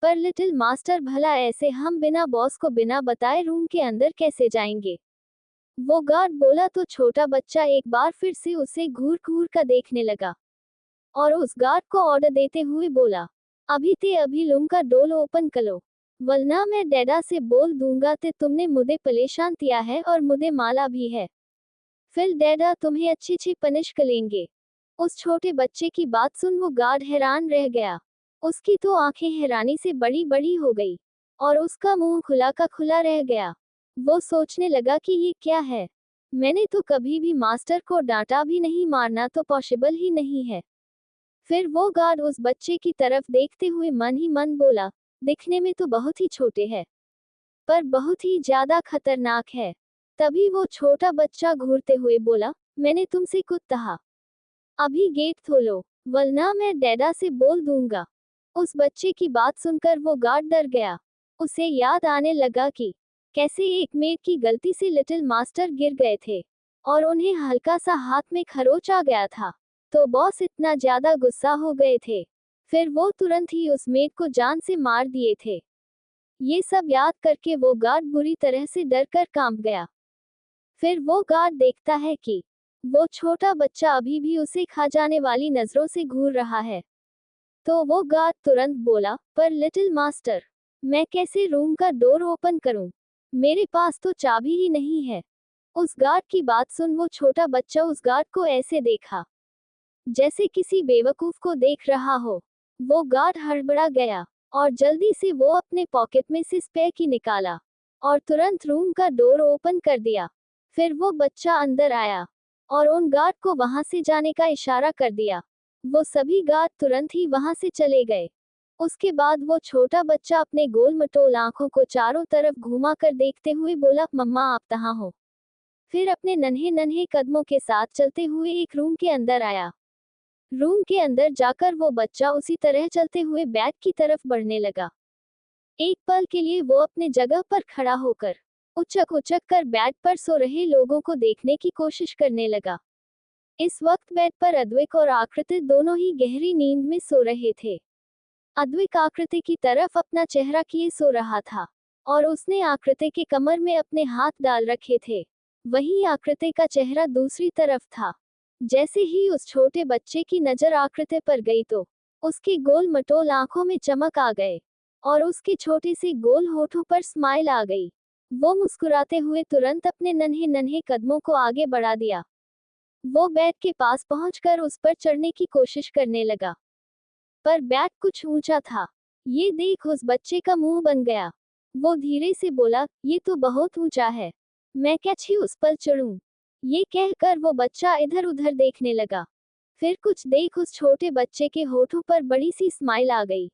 पर लिटिल मास्टर भला ऐसे हम बिना बॉस को बिना बताए रूम के अंदर कैसे जाएंगे? वो गार्ड बोला तो छोटा बच्चा एक बार फिर से उसे घूर घूर कर देखने लगा और उस गार्ड को ऑर्डर देते हुए बोला, अभी रूम का डोर ओपन करो, वरना मैं डैडा से बोल दूंगा कि तुमने मुझे परेशान किया है और मुझे माला भी है। फिर डैडा तुम्हें अच्छी पनिश करेंगे। उस छोटे बच्चे की बात सुन वो गार्ड हैरान रह गया। उसकी तो आंखें हैरानी से बड़ी बड़ी हो गई और उसका मुंह खुला का खुला रह गया। वो सोचने लगा कि ये क्या है, मैंने तो कभी भी मास्टर को डांटा भी नहीं, मारना तो पॉसिबल ही नहीं है। फिर वो गार्ड उस बच्चे की तरफ देखते हुए मन ही मन बोला, दिखने में तो बहुत ही छोटे है पर बहुत ही ज्यादा खतरनाक है। तभी वो छोटा बच्चा घूरते हुए बोला, मैंने तुमसे कुछ कहा, अभी गेट खोलो वरना मैं डैडा से बोल दूंगा। उस बच्चे की बात सुनकर वो गार्ड डर गया। उसे याद आने लगा कि कैसे एक मेड की गलती से लिटिल मास्टर गिर गए थे और उन्हें हल्का सा हाथ में खरोच आ गया था, तो बॉस इतना ज्यादा गुस्सा हो गए थे, फिर वो तुरंत ही उस मेड को जान से मार दिए थे। ये सब याद करके वो गार्ड बुरी तरह से डर कर कांप गया। फिर वो गार्ड देखता है कि वो छोटा बच्चा अभी भी उसे खा जाने वाली नजरों से घूर रहा है। तो वो गार्ड तुरंत बोला, पर लिटिल मास्टर, मैं कैसे रूम का डोर ओपन करूं? मेरे पास तो चाबी ही नहीं है। उस गार्ड की बात सुन वो छोटा बच्चा उस गार्ड को ऐसे देखा जैसे किसी बेवकूफ को देख रहा हो। वो गार्ड हड़बड़ा गया और जल्दी से वो अपने पॉकेट में से स्पेयर की निकाला और तुरंत रूम का डोर ओपन कर दिया। फिर वो बच्चा अंदर आया और उन गार्ड को वहां से जाने का इशारा कर दिया। वो सभी गार्ड तुरंत ही वहां से चले गए। उसके बाद वो छोटा बच्चा अपने गोल मटोल आंखों को चारों तरफ घुमा कर देखते हुए बोला, मम्मा आप कहाँ हो? फिर अपने नन्हे नन्हे कदमों के साथ चलते हुए एक रूम के अंदर आया। रूम के अंदर जाकर वो बच्चा उसी तरह चलते हुए बेड की तरफ बढ़ने लगा। एक पल के लिए वो अपने जगह पर खड़ा होकर उचक उचक कर बेड पर सो रहे लोगों को देखने की कोशिश करने लगा। इस वक्त बेड पर अद्विक और आकृति दोनों ही गहरी नींद में सो रहे थे। अद्विक आकृति की तरफ अपना चेहरा किए सो रहा था और उसने आकृति के कमर में अपने हाथ डाल रखे थे। वहीं आकृति का चेहरा दूसरी तरफ था। जैसे ही उस छोटे बच्चे की नजर आकृति पर गई तो उसके गोल मटोल आंखों में चमक आ गए और उसके छोटे से गोल होठों पर स्माइल आ गई। वो मुस्कुराते हुए तुरंत अपने नन्हे नन्हे कदमों को आगे बढ़ा दिया। वो बेड के पास पहुंचकर उस पर चढ़ने की कोशिश करने लगा, पर बेड कुछ ऊंचा था। ये देख उस बच्चे का मुंह बन गया। वो धीरे से बोला, ये तो बहुत ऊंचा है, मैं कैसे उस पर चढ़ूं? ये कहकर वो बच्चा इधर उधर देखने लगा। फिर कुछ देख उस छोटे बच्चे के होठों पर बड़ी सी स्माइल आ गई।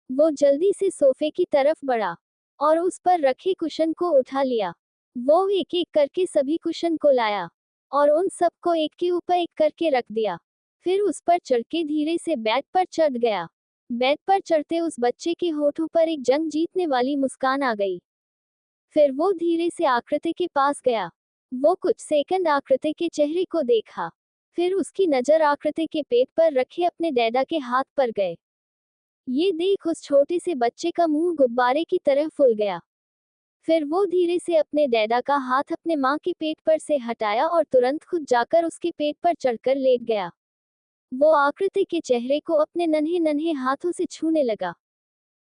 वो जल्दी से सोफे की तरफ बढ़ा और उस पर रखे कुशन को उठा लिया। वो एक एक करके सभी कुशन को लाया और उन सबको एक के ऊपर एक करके रख दिया। फिर उस पर चढ़ के धीरे से बेड पर चढ़ गया। बेड पर चढ़ते उस बच्चे के होठों पर एक जंग जीतने वाली मुस्कान आ गई। फिर वो धीरे से आकृति के पास गया। वो कुछ सेकंड आकृति के चेहरे को देखा। फिर उसकी नजर आकृति के पेट पर रखे अपने डैडा के हाथ पर गए। ये देख उस छोटे से बच्चे का मुंह गुब्बारे की तरह फूल गया। फिर वो धीरे से अपने डैडा का हाथ अपने माँ के पेट पर से हटाया और तुरंत खुद जाकर उसके पेट पर चढ़कर लेट गया। वो आकृति के चेहरे को अपने नन्हे नन्हे हाथों से छूने लगा।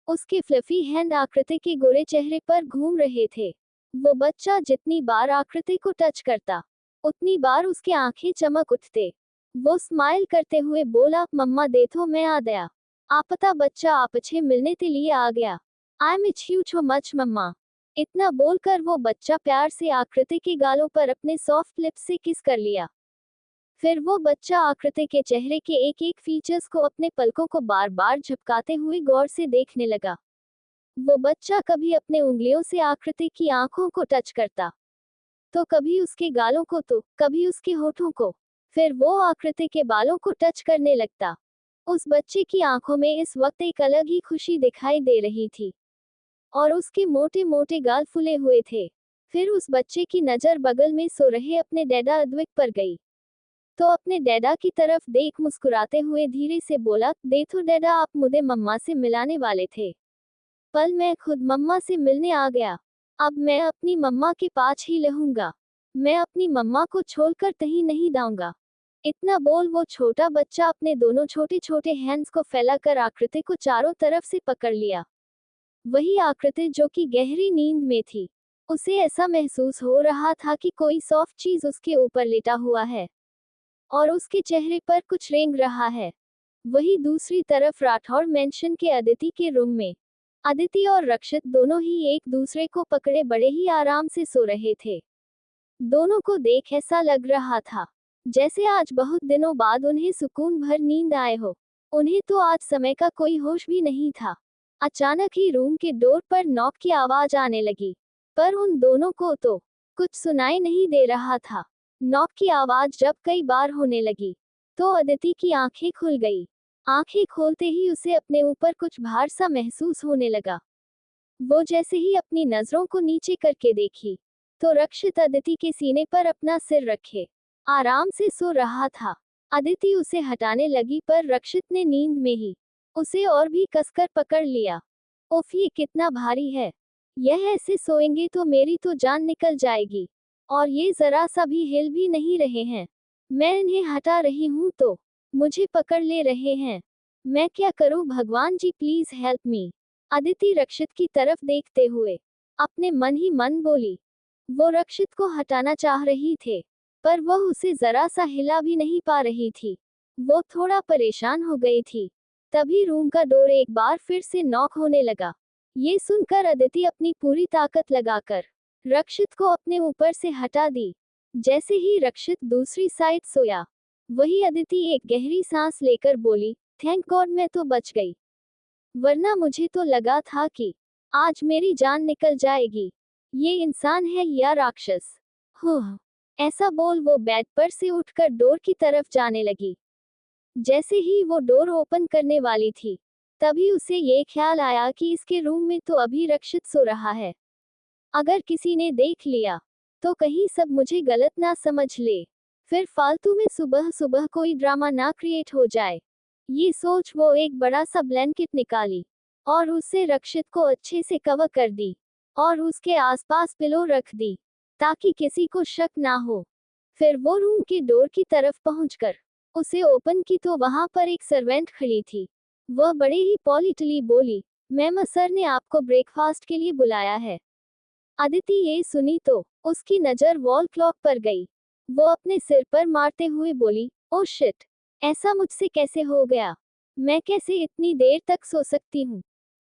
उसके फ्लफी हैंड आकृति के गोरे चेहरे पर घूम रहे थे। वो बच्चा जितनी बार आकृति को टच करता उतनी बार उसके आंखें चमक उठते। वो स्माइल करते हुए बोला, मम्मा देखो मैं आ गया। आपता बच्चा आपसे मिलने के लिए आ गया। I miss you so much मम्मा। इतना बोलकर वो बच्चा प्यार से आकृति के गालों पर अपने सॉफ्ट लिप्स से किस कर लिया। फिर वो बच्चा आकृति के चेहरे के एक एक फीचर्स को अपने पलकों को बार बार झपकाते हुए गौर से देखने लगा। वो बच्चा कभी अपने उंगलियों से आकृति की आंखों को टच करता, तो कभी उसके गालों को, तो कभी उसके होठों को। फिर वो आकृति के बालों को टच करने लगता। उस बच्चे की आंखों में इस वक्त एक अलग ही खुशी दिखाई दे रही थी और उसके मोटे मोटे गाल फूले हुए थे। फिर उस बच्चे की नजर बगल में सो रहे अपने डैडा अद्विक पर गई, तो अपने डैडा की तरफ देख मुस्कुराते हुए धीरे से बोला, देखो डैडा आप मुझे मम्मा से मिलाने वाले थे, पर मैं खुद मम्मा से मिलने आ गया। अब मैं अपनी मम्मा के पास ही रहूंगा। मैं अपनी मम्मा को छोड़कर कहीं नहीं जाऊंगा। इतना बोल वो छोटा बच्चा अपने दोनों छोटे छोटे हैंड्स को फैलाकर आकृति को चारों तरफ से पकड़ लिया। वही आकृति जो कि गहरी नींद में थी, उसे ऐसा महसूस हो रहा था कि कोई सॉफ्ट चीज उसके ऊपर लेटा हुआ है और उसके चेहरे पर कुछ रेंग रहा है। वही दूसरी तरफ राठौर मेंशन के अदिति के रूम में अदिति और रक्षित दोनों ही एक दूसरे को पकड़े बड़े ही आराम से सो रहे थे। दोनों को देख ऐसा लग रहा था जैसे आज बहुत दिनों बाद उन्हें सुकून भर नींद आए हो। उन्हें तो आज समय का कोई होश भी नहीं था। अचानक ही रूम के डोर पर नॉक की आवाज आने लगी, पर उन दोनों को तो कुछ सुनाई नहीं दे रहा था। नॉक की आवाज जब कई बार होने लगी तो अदिति की आंखें खुल गई। आंखें खोलते ही उसे अपने ऊपर कुछ भार सा महसूस होने लगा। वो जैसे ही अपनी नजरों को नीचे करके देखी तो रक्षित अदिति के सीने पर अपना सिर रखे आराम से सो रहा था। अदिति उसे हटाने लगी, पर रक्षित ने नींद में ही उसे और भी कसकर पकड़ लिया। उफ, ये कितना भारी है। यह ऐसे सोएंगे तो मेरी तो जान निकल जाएगी, और ये जरा सा भी हिल भी नहीं रहे हैं। मैं इन्हें हटा रही हूँ तो मुझे पकड़ ले रहे हैं। मैं क्या करूँ भगवान जी, प्लीज हेल्प मी। अदिति रक्षित की तरफ देखते हुए अपने मन ही मन बोली। वो रक्षित को हटाना चाह रही थे, पर वह उसे जरा सा हिला भी नहीं पा रही थी। वो थोड़ा परेशान हो गई थी। तभी रूम का डोर एक बार फिर से नॉक होने लगा। ये सुनकर अदिति अपनी पूरी ताकत लगाकर रक्षित को अपने ऊपर से हटा दी। जैसे ही रक्षित दूसरी साइड सोया, वही अदिति एक गहरी सांस लेकर बोली, थैंक गॉड मैं तो बच गई, वरना मुझे तो लगा था कि आज मेरी जान निकल जाएगी। ये इंसान है या राक्षस? हुँ। ऐसा बोल वो बेड पर से उठकर डोर की तरफ जाने लगी। जैसे ही वो डोर ओपन करने वाली थी, तभी उसे ये ख्याल आया कि इसके रूम में तो अभी रक्षित सो रहा है। अगर किसी ने देख लिया, तो कहीं सब मुझे गलत ना समझ ले, फिर फालतू में सुबह सुबह कोई ड्रामा ना क्रिएट हो जाए। ये सोच वो एक बड़ा सा ब्लैंकेट निकाली और उससे रक्षित को अच्छे से कवर कर दी और उसके आसपास पिलो रख दी, ताकि किसी को शक ना हो। फिर वो रूम के डोर की तरफ पहुंचकर उसे ओपन की तो वहां पर एक सर्वेंट खड़ी थी। वह बड़े ही पॉलिटली बोली, मैम सर ने आपको ब्रेकफास्ट के लिए बुलाया है। अदिति ये सुनी तो उसकी नजर वॉल क्लॉक पर गई। वो अपने सिर पर मारते हुए बोली, ओ शिट, ऐसा मुझसे कैसे हो गया? मैं कैसे इतनी देर तक सो सकती हूँ?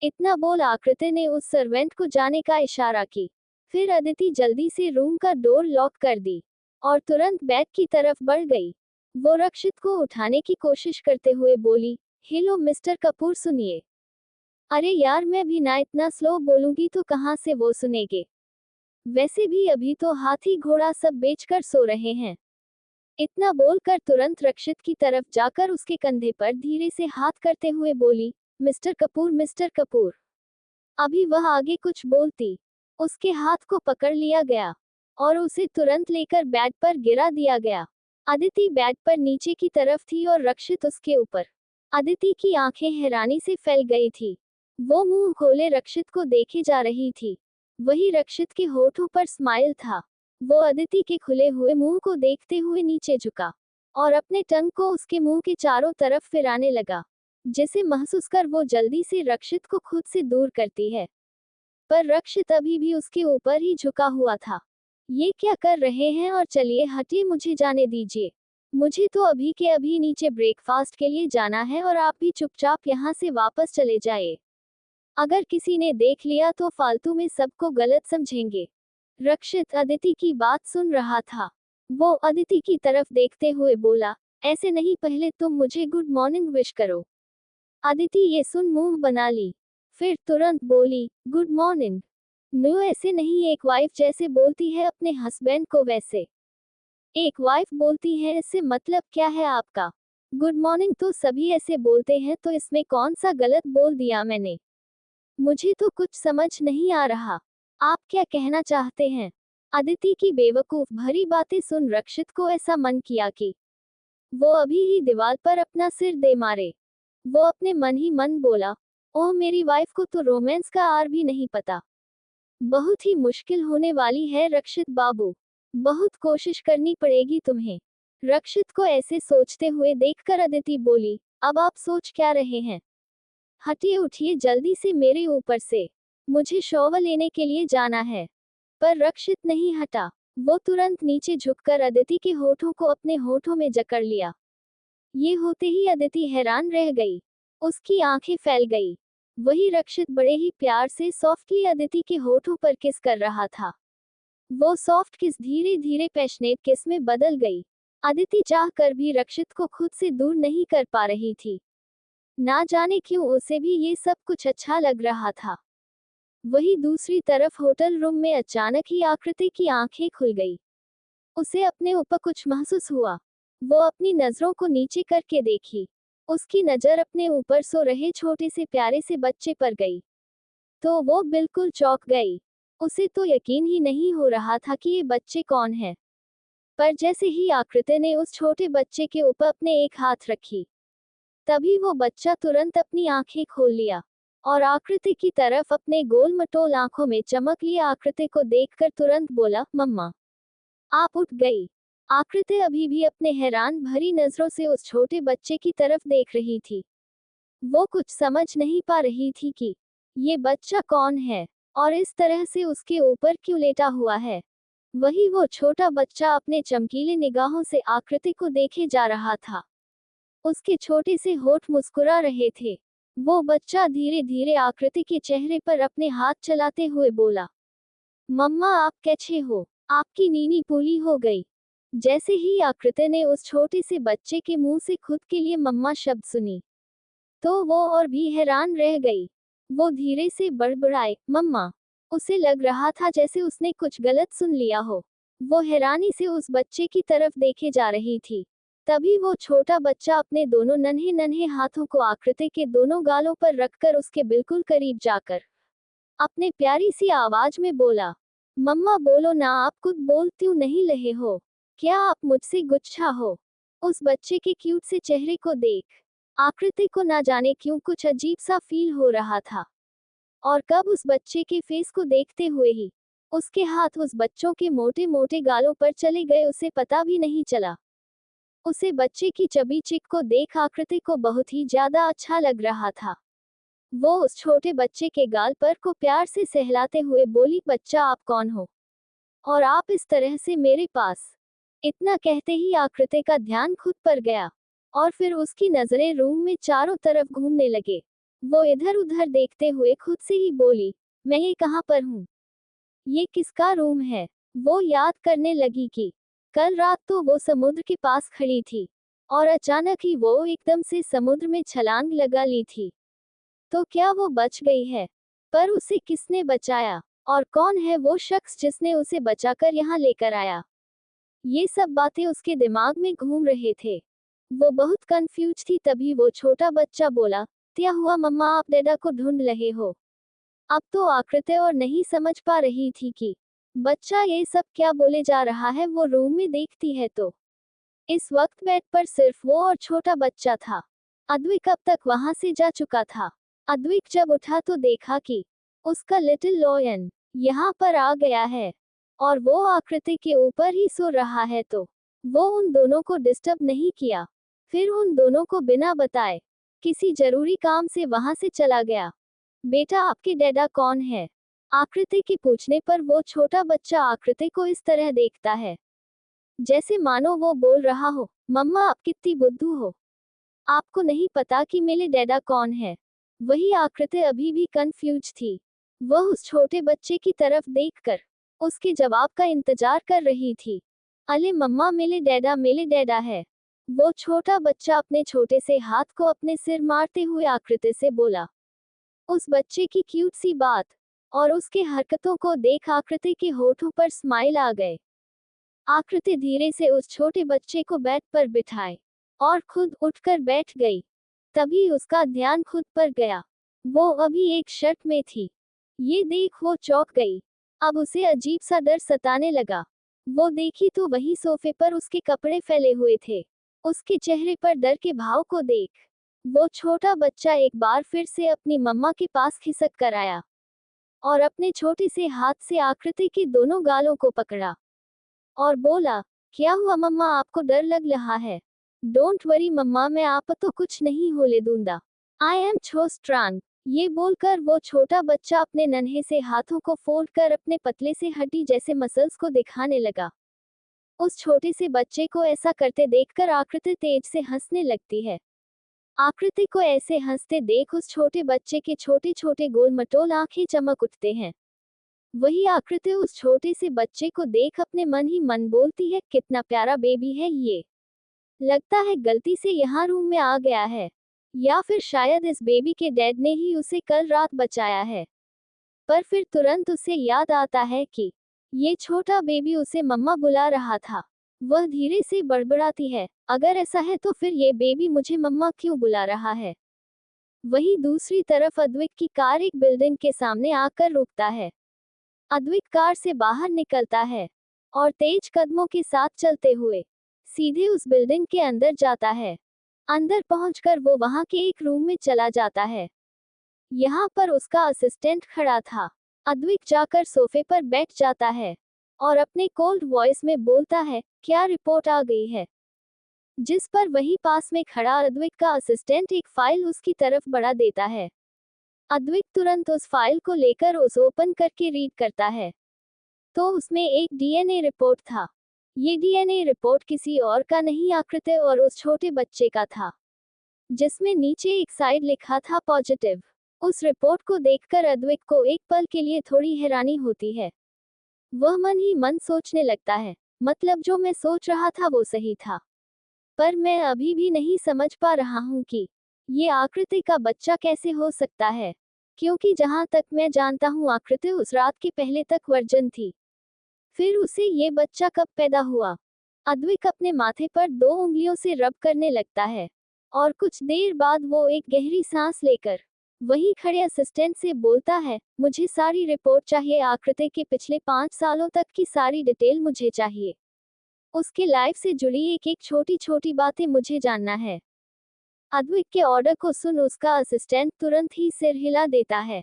इतना बोल आकृति ने उस सर्वेंट को जाने का इशारा की। फिर अदिति जल्दी से रूम का डोर लॉक कर दी और तुरंत बेड की तरफ बढ़ गई। वो रक्षित को उठाने की कोशिश करते हुए बोली, हेलो मिस्टर कपूर सुनिए। अरे यार मैं भी ना इतना स्लो बोलूंगी तो कहाँ से वो सुनेंगे? वैसे भी अभी तो हाथी घोड़ा सब बेचकर सो रहे हैं। इतना बोलकर तुरंत रक्षित की तरफ जाकर उसके कंधे पर धीरे से हाथ करते हुए बोली, मिस्टर कपूर मिस्टर कपूर। अभी वह आगे कुछ बोलती, उसके हाथ को पकड़ लिया गया और उसे तुरंत लेकर बेड पर गिरा दिया गया। अदिति बेड पर नीचे की तरफ थी और रक्षित उसके ऊपर। अदिति की आंखें हैरानी से फैल गई थी। वो मुंह खोले रक्षित को देखे जा रही थी। वही रक्षित के होठों पर स्माइल था। वो अदिति के खुले हुए मुंह को देखते हुए नीचे झुका और अपने टंग को उसके मुंह के चारों तरफ फिराने लगा, जिसे महसूस कर वो जल्दी से रक्षित को खुद से दूर करती है। पर रक्षित अभी भी उसके ऊपर ही झुका हुआ था। ये क्या कर रहे हैं? और चलिए हटिए, मुझे जाने दीजिए। मुझे तो अभी के अभी नीचे ब्रेकफास्ट के लिए जाना है और आप भी चुपचाप यहाँ से वापस चले जाइए। अगर किसी ने देख लिया तो फालतू में सबको गलत समझेंगे। रक्षित अदिति की बात सुन रहा था। वो अदिति की तरफ देखते हुए बोला, ऐसे नहीं, पहले तुम मुझे गुड मॉर्निंग विश करो। अदिति ये सुन मुंह बना ली, फिर तुरंत बोली, गुड मॉर्निंग? नो ऐसे नहीं, एक वाइफ जैसे बोलती है अपने हस्बैंड को वैसे एक वाइफ बोलती है, इससे मतलब क्या है आपका? गुड मॉर्निंग तो सभी ऐसे बोलते हैं, तो इसमें कौन सा गलत बोल दिया मैंने? मुझे तो कुछ समझ नहीं आ रहा। आप क्या कहना चाहते हैं? अदिति की बेवकूफ भरी बातें सुन रक्षित को ऐसा मन किया कि वो अभी ही दीवार पर अपना सिर दे मारे। वो अपने मन ही मन बोला, ओह मेरी वाइफ को तो रोमांस का आर भी नहीं पता। बहुत ही मुश्किल होने वाली है रक्षित बाबू, बहुत कोशिश करनी पड़ेगी तुम्हें। रक्षित को ऐसे सोचते हुए देखकर अदिति बोली, अब आप सोच क्या रहे हैं? हटिए, उठिए जल्दी से मेरे ऊपर से, मुझे शॉवर लेने के लिए जाना है। पर रक्षित नहीं हटा। वो तुरंत नीचे झुककर अदिति के होठों को अपने होठों में जकड़ लिया। ये होते ही अदिति हैरान रह गई। उसकी आंखें फैल गई। वही रक्षित बड़े ही प्यार से सॉफ्टली अदिति के होठों पर किस कर रहा था। वो सॉफ्ट किस धीरे धीरे पैशनेट किस में बदल गई। अदिति चाह कर भी रक्षित को खुद से दूर नहीं कर पा रही थी। ना जाने क्यों उसे भी ये सब कुछ अच्छा लग रहा था। वही दूसरी तरफ होटल रूम में अचानक ही आकृति की आंखें खुल गई। उसे अपने ऊपर कुछ महसूस हुआ। वो अपनी नजरों को नीचे करके देखी। उसकी नजर अपने ऊपर सो रहे छोटे से प्यारे से बच्चे पर गई, तो वो बिल्कुल चौंक गई। उसे तो यकीन ही नहीं हो रहा था कि ये बच्चे कौन है। पर जैसे ही आकृति ने उस छोटे बच्चे के ऊपर अपने एक हाथ रखी, तभी वो बच्चा तुरंत अपनी आंखें खोल लिया और आकृति की तरफ अपने गोल मटोल आंखों में चमक लिए आकृति को देखकर तुरंत बोला, मम्मा। आप उठ गई। आकृति अभी भी अपने हैरान भरी नजरों से उस छोटे बच्चे की तरफ देख रही थी। वो कुछ समझ नहीं पा रही थी कि ये बच्चा कौन है और इस तरह से उसके ऊपर क्यों लेटा हुआ है। वही वो छोटा बच्चा अपने चमकीले निगाहों से आकृति को देखे जा रहा था। उसके छोटे से होठ मुस्कुरा रहे थे। वो बच्चा धीरे धीरे आकृति के चेहरे पर अपने हाथ चलाते हुए बोला, मम्मा आप कैसे हो? आपकी नीनी पूरी हो गई। जैसे ही आकृति ने उस छोटे से बच्चे के मुंह से खुद के लिए मम्मा शब्द सुनी, तो वो और भी हैरान रह गई। वो धीरे से बड़बड़ाए, मम्मा। उसे लग रहा था जैसे उसने कुछ गलत सुन लिया हो। वो हैरानी से उस बच्चे की तरफ देखे जा रही थी। तभी वो छोटा बच्चा अपने दोनों नन्हे नन्हे हाथों को आकृति के दोनों गालों पर रखकर उसके बिल्कुल करीब जाकर अपने प्यारी सी आवाज में बोला, मम्मा बोलो ना, आप कुछ बोल क्यों नहीं रहे हो? क्या आप मुझसे गुस्सा हो? उस बच्चे के क्यूट से चेहरे को देख आकृति को ना जाने क्यों कुछ अजीब सा फील हो रहा था। और कब उस बच्चे के फेस को देखते हुए ही उसके हाथ उस बच्चों के मोटे मोटे गालों पर चले गए उसे पता भी नहीं चला। उसे बच्चे की चबी चिक को देख आकृति को बहुत ही ज्यादा अच्छा लग रहा था। वो उस छोटे बच्चे के गाल पर को प्यार से सहलाते हुए बोली, बच्चा आप कौन हो? और आप इस तरह से मेरे पास? इतना कहते ही आकृति का ध्यान खुद पर गया और फिर उसकी नजरें रूम में चारों तरफ घूमने लगे। वो इधर उधर देखते हुए खुद से ही बोली, मैं ये कहाँ पर हूँ? ये किसका रूम है? वो याद करने लगी कि कल रात तो वो समुद्र के पास खड़ी थी और अचानक ही वो एकदम से समुद्र में छलांग लगा ली थी। तो क्या वो बच गई है? पर उसे किसने बचाया? और कौन है वो शख्स जिसने उसे बचाकर यहाँ लेकर आया? ये सब बातें उसके दिमाग में घूम रहे थे। वो बहुत कंफ्यूज थी। तभी वो छोटा बच्चा बोला, क्या हुआ मम्मा, आप डैडा को ढूंढ रहे हो? अब तो आकृति और नहीं समझ पा रही थी कि बच्चा ये सब क्या बोले जा रहा है। वो रूम में देखती है तो इस वक्त बेड पर सिर्फ वो और छोटा बच्चा था। अद्विक अब तक वहां से जा चुका था। अद्विक जब उठा तो देखा कि उसका लिटिल लॉयन यहाँ पर आ गया है और वो आकृति के ऊपर ही सो रहा है। तो वो उन दोनों को डिस्टर्ब नहीं किया। फिर उन दोनों को बिना बताए किसी जरूरी काम से वहां से चला गया। बेटा आपके डैडा कौन है? आकृति के पूछने पर वो छोटा बच्चा आकृति को इस तरह देखता है जैसे मानो वो बोल रहा हो, मम्मा आप कितनी बुद्धू हो, आपको नहीं पता कि मेरे डैडा कौन है? वही आकृति अभी भी कंफ्यूज थी। वह उस छोटे बच्चे की तरफ देखकर उसके जवाब का इंतजार कर रही थी। अले मम्मा मेरे डैडा है। वो छोटा बच्चा अपने छोटे से हाथ को अपने सिर मारते हुए आकृति से बोला। उस बच्चे की क्यूट सी बात और उसके हरकतों को देख आकृति के होठों पर स्माइल आ गए। आकृति धीरे से उस छोटे बच्चे को बेड पर बिठाए और खुद उठकर बैठ गई। तभी उसका ध्यान खुद पर गया। वो अभी एक शर्ट में थी। ये देख वो चौंक गई। अब उसे अजीब सा डर सताने लगा। वो देखी तो वही सोफे पर उसके कपड़े फैले हुए थे। उसके चेहरे पर डर के भाव को देख वो छोटा बच्चा एक बार फिर से अपनी मम्मा के पास खिसक कर आया और अपने छोटे से हाथ से आकृति के दोनों गालों को पकड़ा और बोला, क्या हुआ मम्मा, आपको डर लग रहा है? डोंट वरी मम्मा, मैं आप तो कुछ नहीं होने दूंगा। आई एम सो स्ट्रांग। ये बोलकर वो छोटा बच्चा अपने नन्हे से हाथों को फोल्डकर अपने पतले से हड्डी जैसे मसल्स को दिखाने लगा। उस छोटे से बच्चे को ऐसा करते देखकर आकृति तेज से हंसने लगती है। आकृति को ऐसे हंसते देख उस छोटे बच्चे के छोटे छोटे गोल मटोल आंखें चमक उठते हैं। वही आकृति उस छोटे से बच्चे को देख अपने मन ही मन बोलती है, कितना प्यारा बेबी है ये। लगता है गलती से यहाँ रूम में आ गया है, या फिर शायद इस बेबी के डैड ने ही उसे कल रात बचाया है। पर फिर तुरंत उसे याद आता है कि ये छोटा बेबी उसे मम्मा बुला रहा था। वह धीरे से बड़बड़ाती है, अगर ऐसा है तो फिर ये बेबी मुझे मम्मा क्यों बुला रहा है? वहीं दूसरी तरफ अद्विक की कार एक बिल्डिंग के सामने आकर रुकता है। अद्विक कार से बाहर निकलता है और तेज कदमों के साथ चलते हुए सीधे उस बिल्डिंग के अंदर जाता है। अंदर पहुंचकर वो वहां के एक रूम में चला जाता है। यहाँ पर उसका असिस्टेंट खड़ा था। अद्विक जाकर सोफे पर बैठ जाता है और अपने कोल्ड वॉइस में बोलता है, क्या रिपोर्ट आ गई है? जिस पर वही पास में खड़ा अद्विक का असिस्टेंट एक फाइल उसकी तरफ बढ़ा देता है। अद्विक तुरंत उस फाइल को लेकर उस ओपन करके रीड करता है तो उसमें एक डीएनए रिपोर्ट था। ये डीएनए रिपोर्ट किसी और का नहीं, आकृति और उस छोटे बच्चे का था। जिसमें नीचे एक साइड लिखा था पॉजिटिव। उस रिपोर्ट को देखकर अद्विक को एक पल के लिए थोड़ी हैरानी होती है। वह मन ही मन सोचने लगता है, मतलब जो मैं सोच रहा था वो सही था। पर मैं अभी भी नहीं समझ पा रहा हूँ कि ये आकृति का बच्चा कैसे हो सकता है, क्योंकि जहाँ तक मैं जानता हूँ आकृति उस रात के पहले तक वर्जन थी। फिर उसे ये बच्चा कब पैदा हुआ? अद्विक अपने माथे पर 2 उंगलियों से रब करने लगता है और कुछ देर बाद वो एक गहरी सांस लेकर वहीं खड़े असिस्टेंट से बोलता है, मुझे सारी रिपोर्ट चाहिए, आकृति के पिछले 5 सालों तक की सारी डिटेल मुझे चाहिए। उसके लाइफ से जुड़ी एक एक छोटी छोटी बातें मुझे जानना है। अद्विक के ऑर्डर को सुन उसका असिस्टेंट तुरंत ही सिर हिला देता है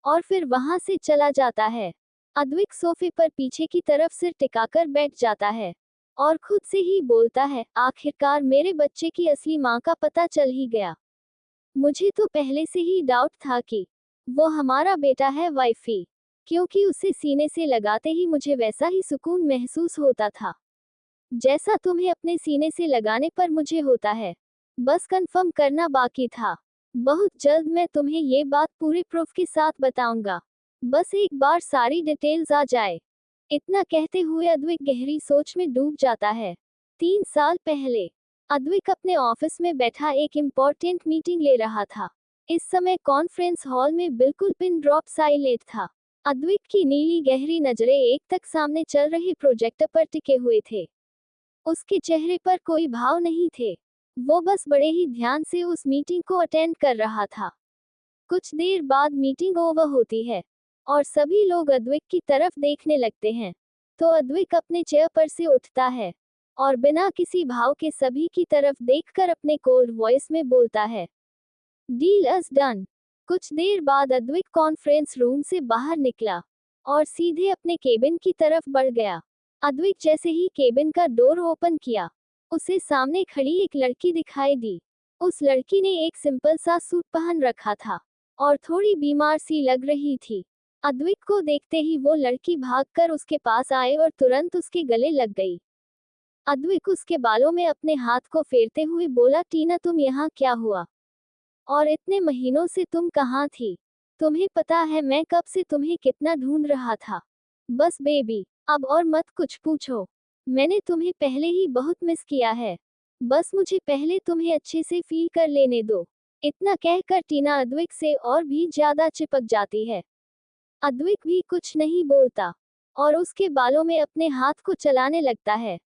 और फिर वहां से चला जाता है। अद्विक सोफे पर पीछे की तरफ सिर टिकाकर बैठ जाता है और खुद से ही बोलता है, आखिरकार मेरे बच्चे की असली माँ का पता चल ही गया। मुझे तो पहले से ही डाउट था कि वो हमारा बेटा है वाइफी, क्योंकि उसे सीने से लगाते ही मुझे वैसा ही सुकून महसूस होता था जैसा तुम्हें अपने सीने से लगाने पर मुझे होता है। बस कंफर्म करना बाकी था। बहुत जल्द मैं तुम्हें ये बात पूरे प्रूफ के साथ बताऊंगा। बस एक बार सारी डिटेल्स आ जाए। इतना कहते हुए अद्विक गहरी सोच में डूब जाता है। 3 साल पहले अद्विक अपने ऑफिस में बैठा एक इम्पोर्टेंट मीटिंग ले रहा था। इस समय कॉन्फ्रेंस हॉल में बिल्कुल पिन ड्रॉप साइलेंट था। अद्विक की नीली गहरी नजरें एक तक सामने चल रहे प्रोजेक्टर पर टिके हुए थे। उसके चेहरे पर कोई भाव नहीं थे। वो बस बड़े ही ध्यान से उस मीटिंग को अटेंड कर रहा था। कुछ देर बाद मीटिंग ओवर होती है और सभी लोग अद्विक की तरफ देखने लगते हैं। तो अद्विक अपने चेयर पर से उठता है और बिना किसी भाव के सभी की तरफ देखकर अपने कोल्ड वॉइस में बोलता है, डील इज डन। कुछ देर बाद अद्विक कॉन्फ्रेंस रूम से बाहर निकला और सीधे अपने केबिन की तरफ बढ़ गया। अद्विक जैसे ही केबिन का डोर ओपन किया, उसे सामने खड़ी एक लड़की दिखाई दी। उस लड़की ने एक सिंपल सा सूट पहन रखा था और थोड़ी बीमार सी लग रही थी। अद्विक को देखते ही वो लड़की भागकर उसके पास आए और तुरंत उसके गले लग गई। अद्विक उसके बालों में अपने हाथ को फेरते हुए बोला, टीना तुम यहाँ क्या हुआ? और इतने महीनों से तुम कहाँ थी? तुम्हें पता है मैं कब से तुम्हें कितना ढूंढ रहा था। बस बेबी, अब और मत कुछ पूछो। मैंने तुम्हें पहले ही बहुत मिस किया है। बस मुझे पहले तुम्हें अच्छे से फील कर लेने दो। इतना कहकर टीना अद्विक से और भी ज्यादा चिपक जाती है। अद्विक भी कुछ नहीं बोलता और उसके बालों में अपने हाथ को चलाने लगता है।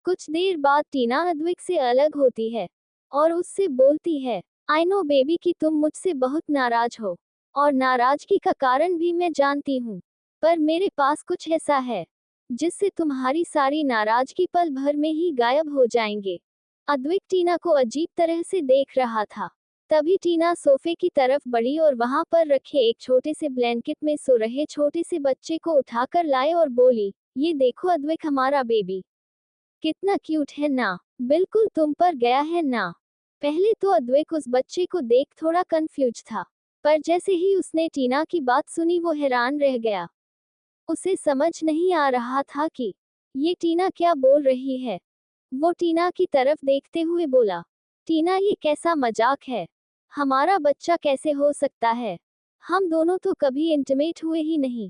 कुछ देर बाद टीना अद्विक से अलग होती है और उससे बोलती है, आई नो बेबी कि तुम मुझसे बहुत नाराज हो और नाराजगी का कारण भी मैं जानती हूँ, पर मेरे पास कुछ ऐसा है जिससे तुम्हारी सारी नाराजगी पल भर में ही गायब हो जाएंगे। अद्विक टीना को अजीब तरह से देख रहा था। तभी टीना सोफे की तरफ बढ़ी और वहां पर रखे एक छोटे से ब्लैंकेट में सो रहे छोटे से बच्चे को उठाकर लाए और बोली, ये देखो अद्विक हमारा बेबी, कितना क्यूट है ना, बिल्कुल तुम पर गया है ना। पहले तो अद्विक उस बच्चे को देख थोड़ा कंफ्यूज था, पर जैसे ही उसने टीना की बात सुनी वो हैरान रह गया। उसे समझ नहीं आ रहा था कि ये टीना क्या बोल रही है। वो टीना की तरफ देखते हुए बोला, टीना ये कैसा मजाक है? हमारा बच्चा कैसे हो सकता है? हम दोनों तो कभी इंटीमेट हुए ही नहीं।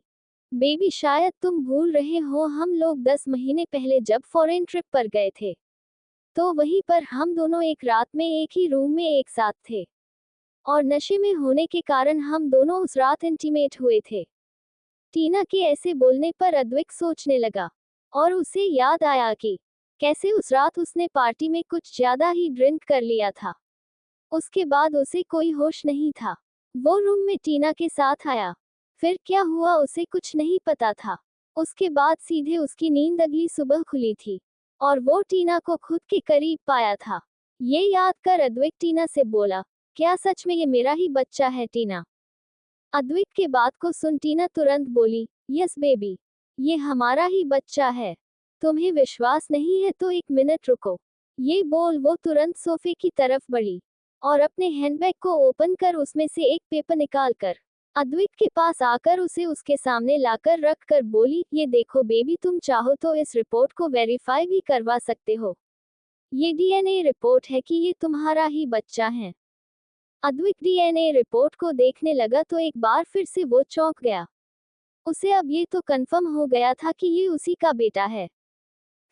बेबी शायद तुम भूल रहे हो हम लोग 10 महीने पहले जब फॉरेन ट्रिप पर गए थे, तो वहीं पर हम दोनों एक रात में एक ही रूम में एक साथ थे और नशे में होने के कारण हम दोनों उस रात इंटीमेट हुए थे। टीना के ऐसे बोलने पर अद्विक सोचने लगा और उसे याद आया कि कैसे उस रात उसने पार्टी में कुछ ज्यादा ही ड्रिंक कर लिया था। उसके बाद उसे कोई होश नहीं था। वो रूम में टीना के साथ आया। फिर क्या हुआ उसे कुछ नहीं पता था। उसके बाद सीधे उसकी नींद अगली सुबह खुली थी और वो टीना को खुद के करीब पाया था। ये याद कर अद्विक टीना से बोला, क्या सच में ये मेरा ही बच्चा है टीना? अद्विक के बात को सुन टीना तुरंत बोली, यस बेबी, ये हमारा ही बच्चा है। तुम्हें विश्वास नहीं है तो 1 मिनट रुको। ये बोल वो तुरंत सोफे की तरफ बढ़ी और अपने हैंडबैग को ओपन कर उसमें से एक पेपर निकाल कर अद्विक के पास आकर उसे उसके सामने लाकर रख कर बोली, ये देखो बेबी, तुम चाहो तो इस रिपोर्ट को वेरीफाई भी करवा सकते हो। ये डीएनए रिपोर्ट है कि ये तुम्हारा ही बच्चा है। अद्विक डीएनए रिपोर्ट को देखने लगा तो एक बार फिर से वो चौंक गया। उसे अब ये तो कंफर्म हो गया था कि ये उसी का बेटा है।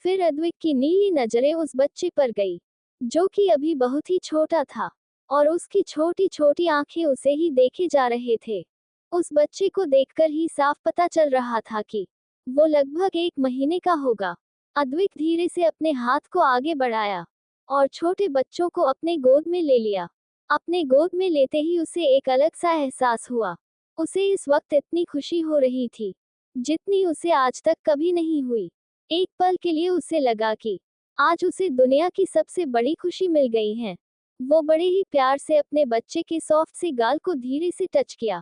फिर अद्विक की नीली नजरें उस बच्चे पर गई, जो कि अभी बहुत ही छोटा था, और उसकी छोटी छोटी आंखें उसे ही देखे जा रहे थे। उस बच्चे को देखकर ही साफ पता चल रहा था कि वो लगभग 1 महीने का होगा। अद्विक धीरे से अपने हाथ को आगे बढ़ाया और छोटे बच्चों को अपने गोद में ले लिया। अपने गोद में लेते ही उसे एक अलग सा एहसास हुआ। उसे इस वक्त इतनी खुशी हो रही थी जितनी उसे आज तक कभी नहीं हुई। एक पल के लिए उसे लगा कि आज उसे दुनिया की सबसे बड़ी खुशी मिल गई है। वो बड़े ही प्यार से अपने बच्चे के सॉफ्ट से गाल को धीरे से टच किया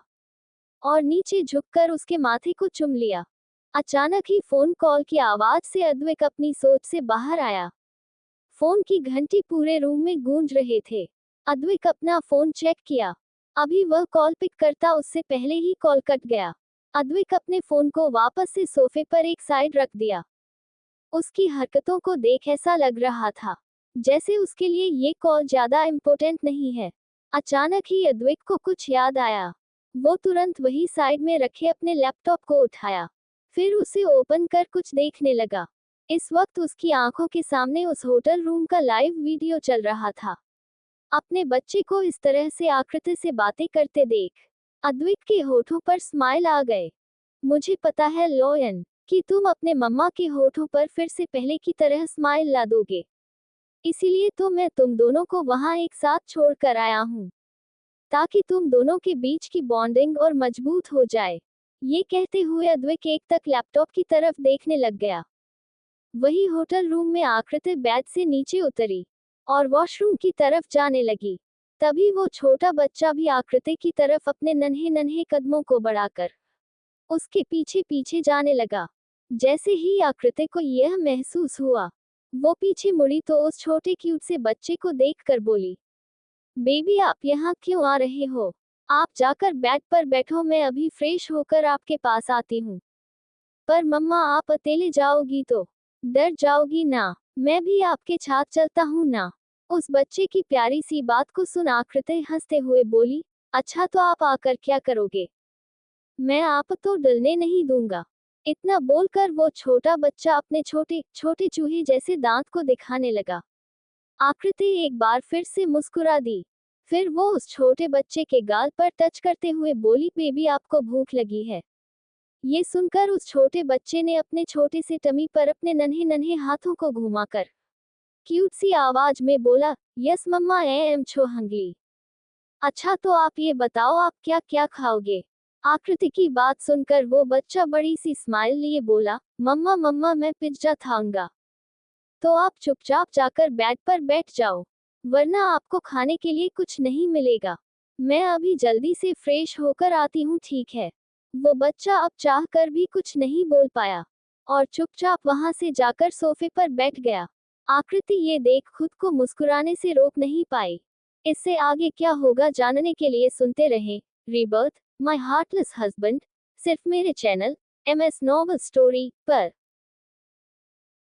और नीचे झुककर उसके माथे को चुम लिया। अचानक ही फोन कॉल की आवाज से अद्विक अपनी सोच से बाहर आया। फोन की घंटी पूरे रूम में गूंज रहे थे। अद्विक अपना फोन चेक किया। अभी वह कॉल पिक करता उससे पहले ही कॉल कट गया। अद्विक अपने फोन को वापस से सोफे पर एक साइड रख दिया। उसकी हरकतों को देख ऐसा लग रहा था जैसे उसके लिए ये कॉल ज्यादा इम्पोर्टेंट नहीं है। अचानक ही अद्विक को कुछ याद आया। वो तुरंत वही साइड में रखे अपने लैपटॉप को उठाया, फिर उसे ओपन कर कुछ देखने लगा। इस वक्त उसकी आंखों के सामने उस होटल रूम का लाइव वीडियो चल रहा था। अपने बच्चे को इस तरह से आकृति से बातें करते देख अद्विक के होठों पर स्माइल आ गए। मुझे पता है लोयन कि तुम अपने मम्मा के होठों पर फिर से पहले की तरह स्माइल ला दोगे, इसीलिए तो मैं तुम दोनों को वहां एक साथ छोड़ कर आया हूँ, ताकि तुम दोनों के बीच की बॉन्डिंग और मजबूत हो जाए। ये कहते हुए अद्विक एक तक लैपटॉप की तरफ देखने लग गया। वही होटल रूम में आकृति बेड से नीचे उतरी और वॉशरूम की तरफ जाने लगी। तभी वो छोटा बच्चा भी आकृति की तरफ अपने नन्हे नन्हे कदमों को बढ़ाकर उसके पीछे पीछे जाने लगा। जैसे ही आकृति को यह महसूस हुआ, वो पीछे मुड़ी तो उस छोटे क्यूट से बच्चे को देखकर बोली, बेबी आप यहाँ क्यों आ रहे हो? आप जाकर बेड पर बैठो, मैं अभी फ्रेश होकर आपके पास आती हूँ। पर मम्मा आप अकेले जाओगी तो डर जाओगी ना? मैं भी आपके साथ चलता हूँ ना। उस बच्चे की प्यारी सी बात को सुन आकृति हंसते हुए बोली, अच्छा तो आप आकर क्या करोगे? मैं आप तो डरने नहीं दूंगा। इतना बोलकर वो छोटा बच्चा अपने छोटे छोटे चूहे जैसे दांत को दिखाने लगा। आकृति एक बार फिर से मुस्कुरा दी। फिर वो उस छोटे बच्चे के गाल पर टच करते हुए बोली, बेबी आपको भूख लगी है? ये सुनकर उस छोटे बच्चे ने अपने छोटे से टमी पर अपने नन्हे नन्हे हाथों को घुमाकर क्यूट सी आवाज में बोला, yes mamma I am so hungry. अच्छा तो आप ये बताओ आप क्या क्या खाओगे? आकृति की बात सुनकर वो बच्चा बड़ी सी स्माइल लिए बोला, मम्मा मम्मा मैं पिज्जा खाऊंगा। तो आप चुपचाप जाकर बेड पर बैठ जाओ, वरना आपको खाने के लिए कुछ नहीं मिलेगा। मैं अभी जल्दी से फ्रेश होकर आती हूँ, ठीक है? वो बच्चा अब चाह कर भी कुछ नहीं बोल पाया और चुपचाप वहां से जाकर सोफे पर बैठ गया। आकृति ये देख खुद को मुस्कुराने से रोक नहीं पाई। इससे आगे क्या होगा जानने के लिए सुनते रहें रीबर्थ माई हार्टलेस हस्बैंड, सिर्फ मेरे चैनल MS नॉवल स्टोरी पर।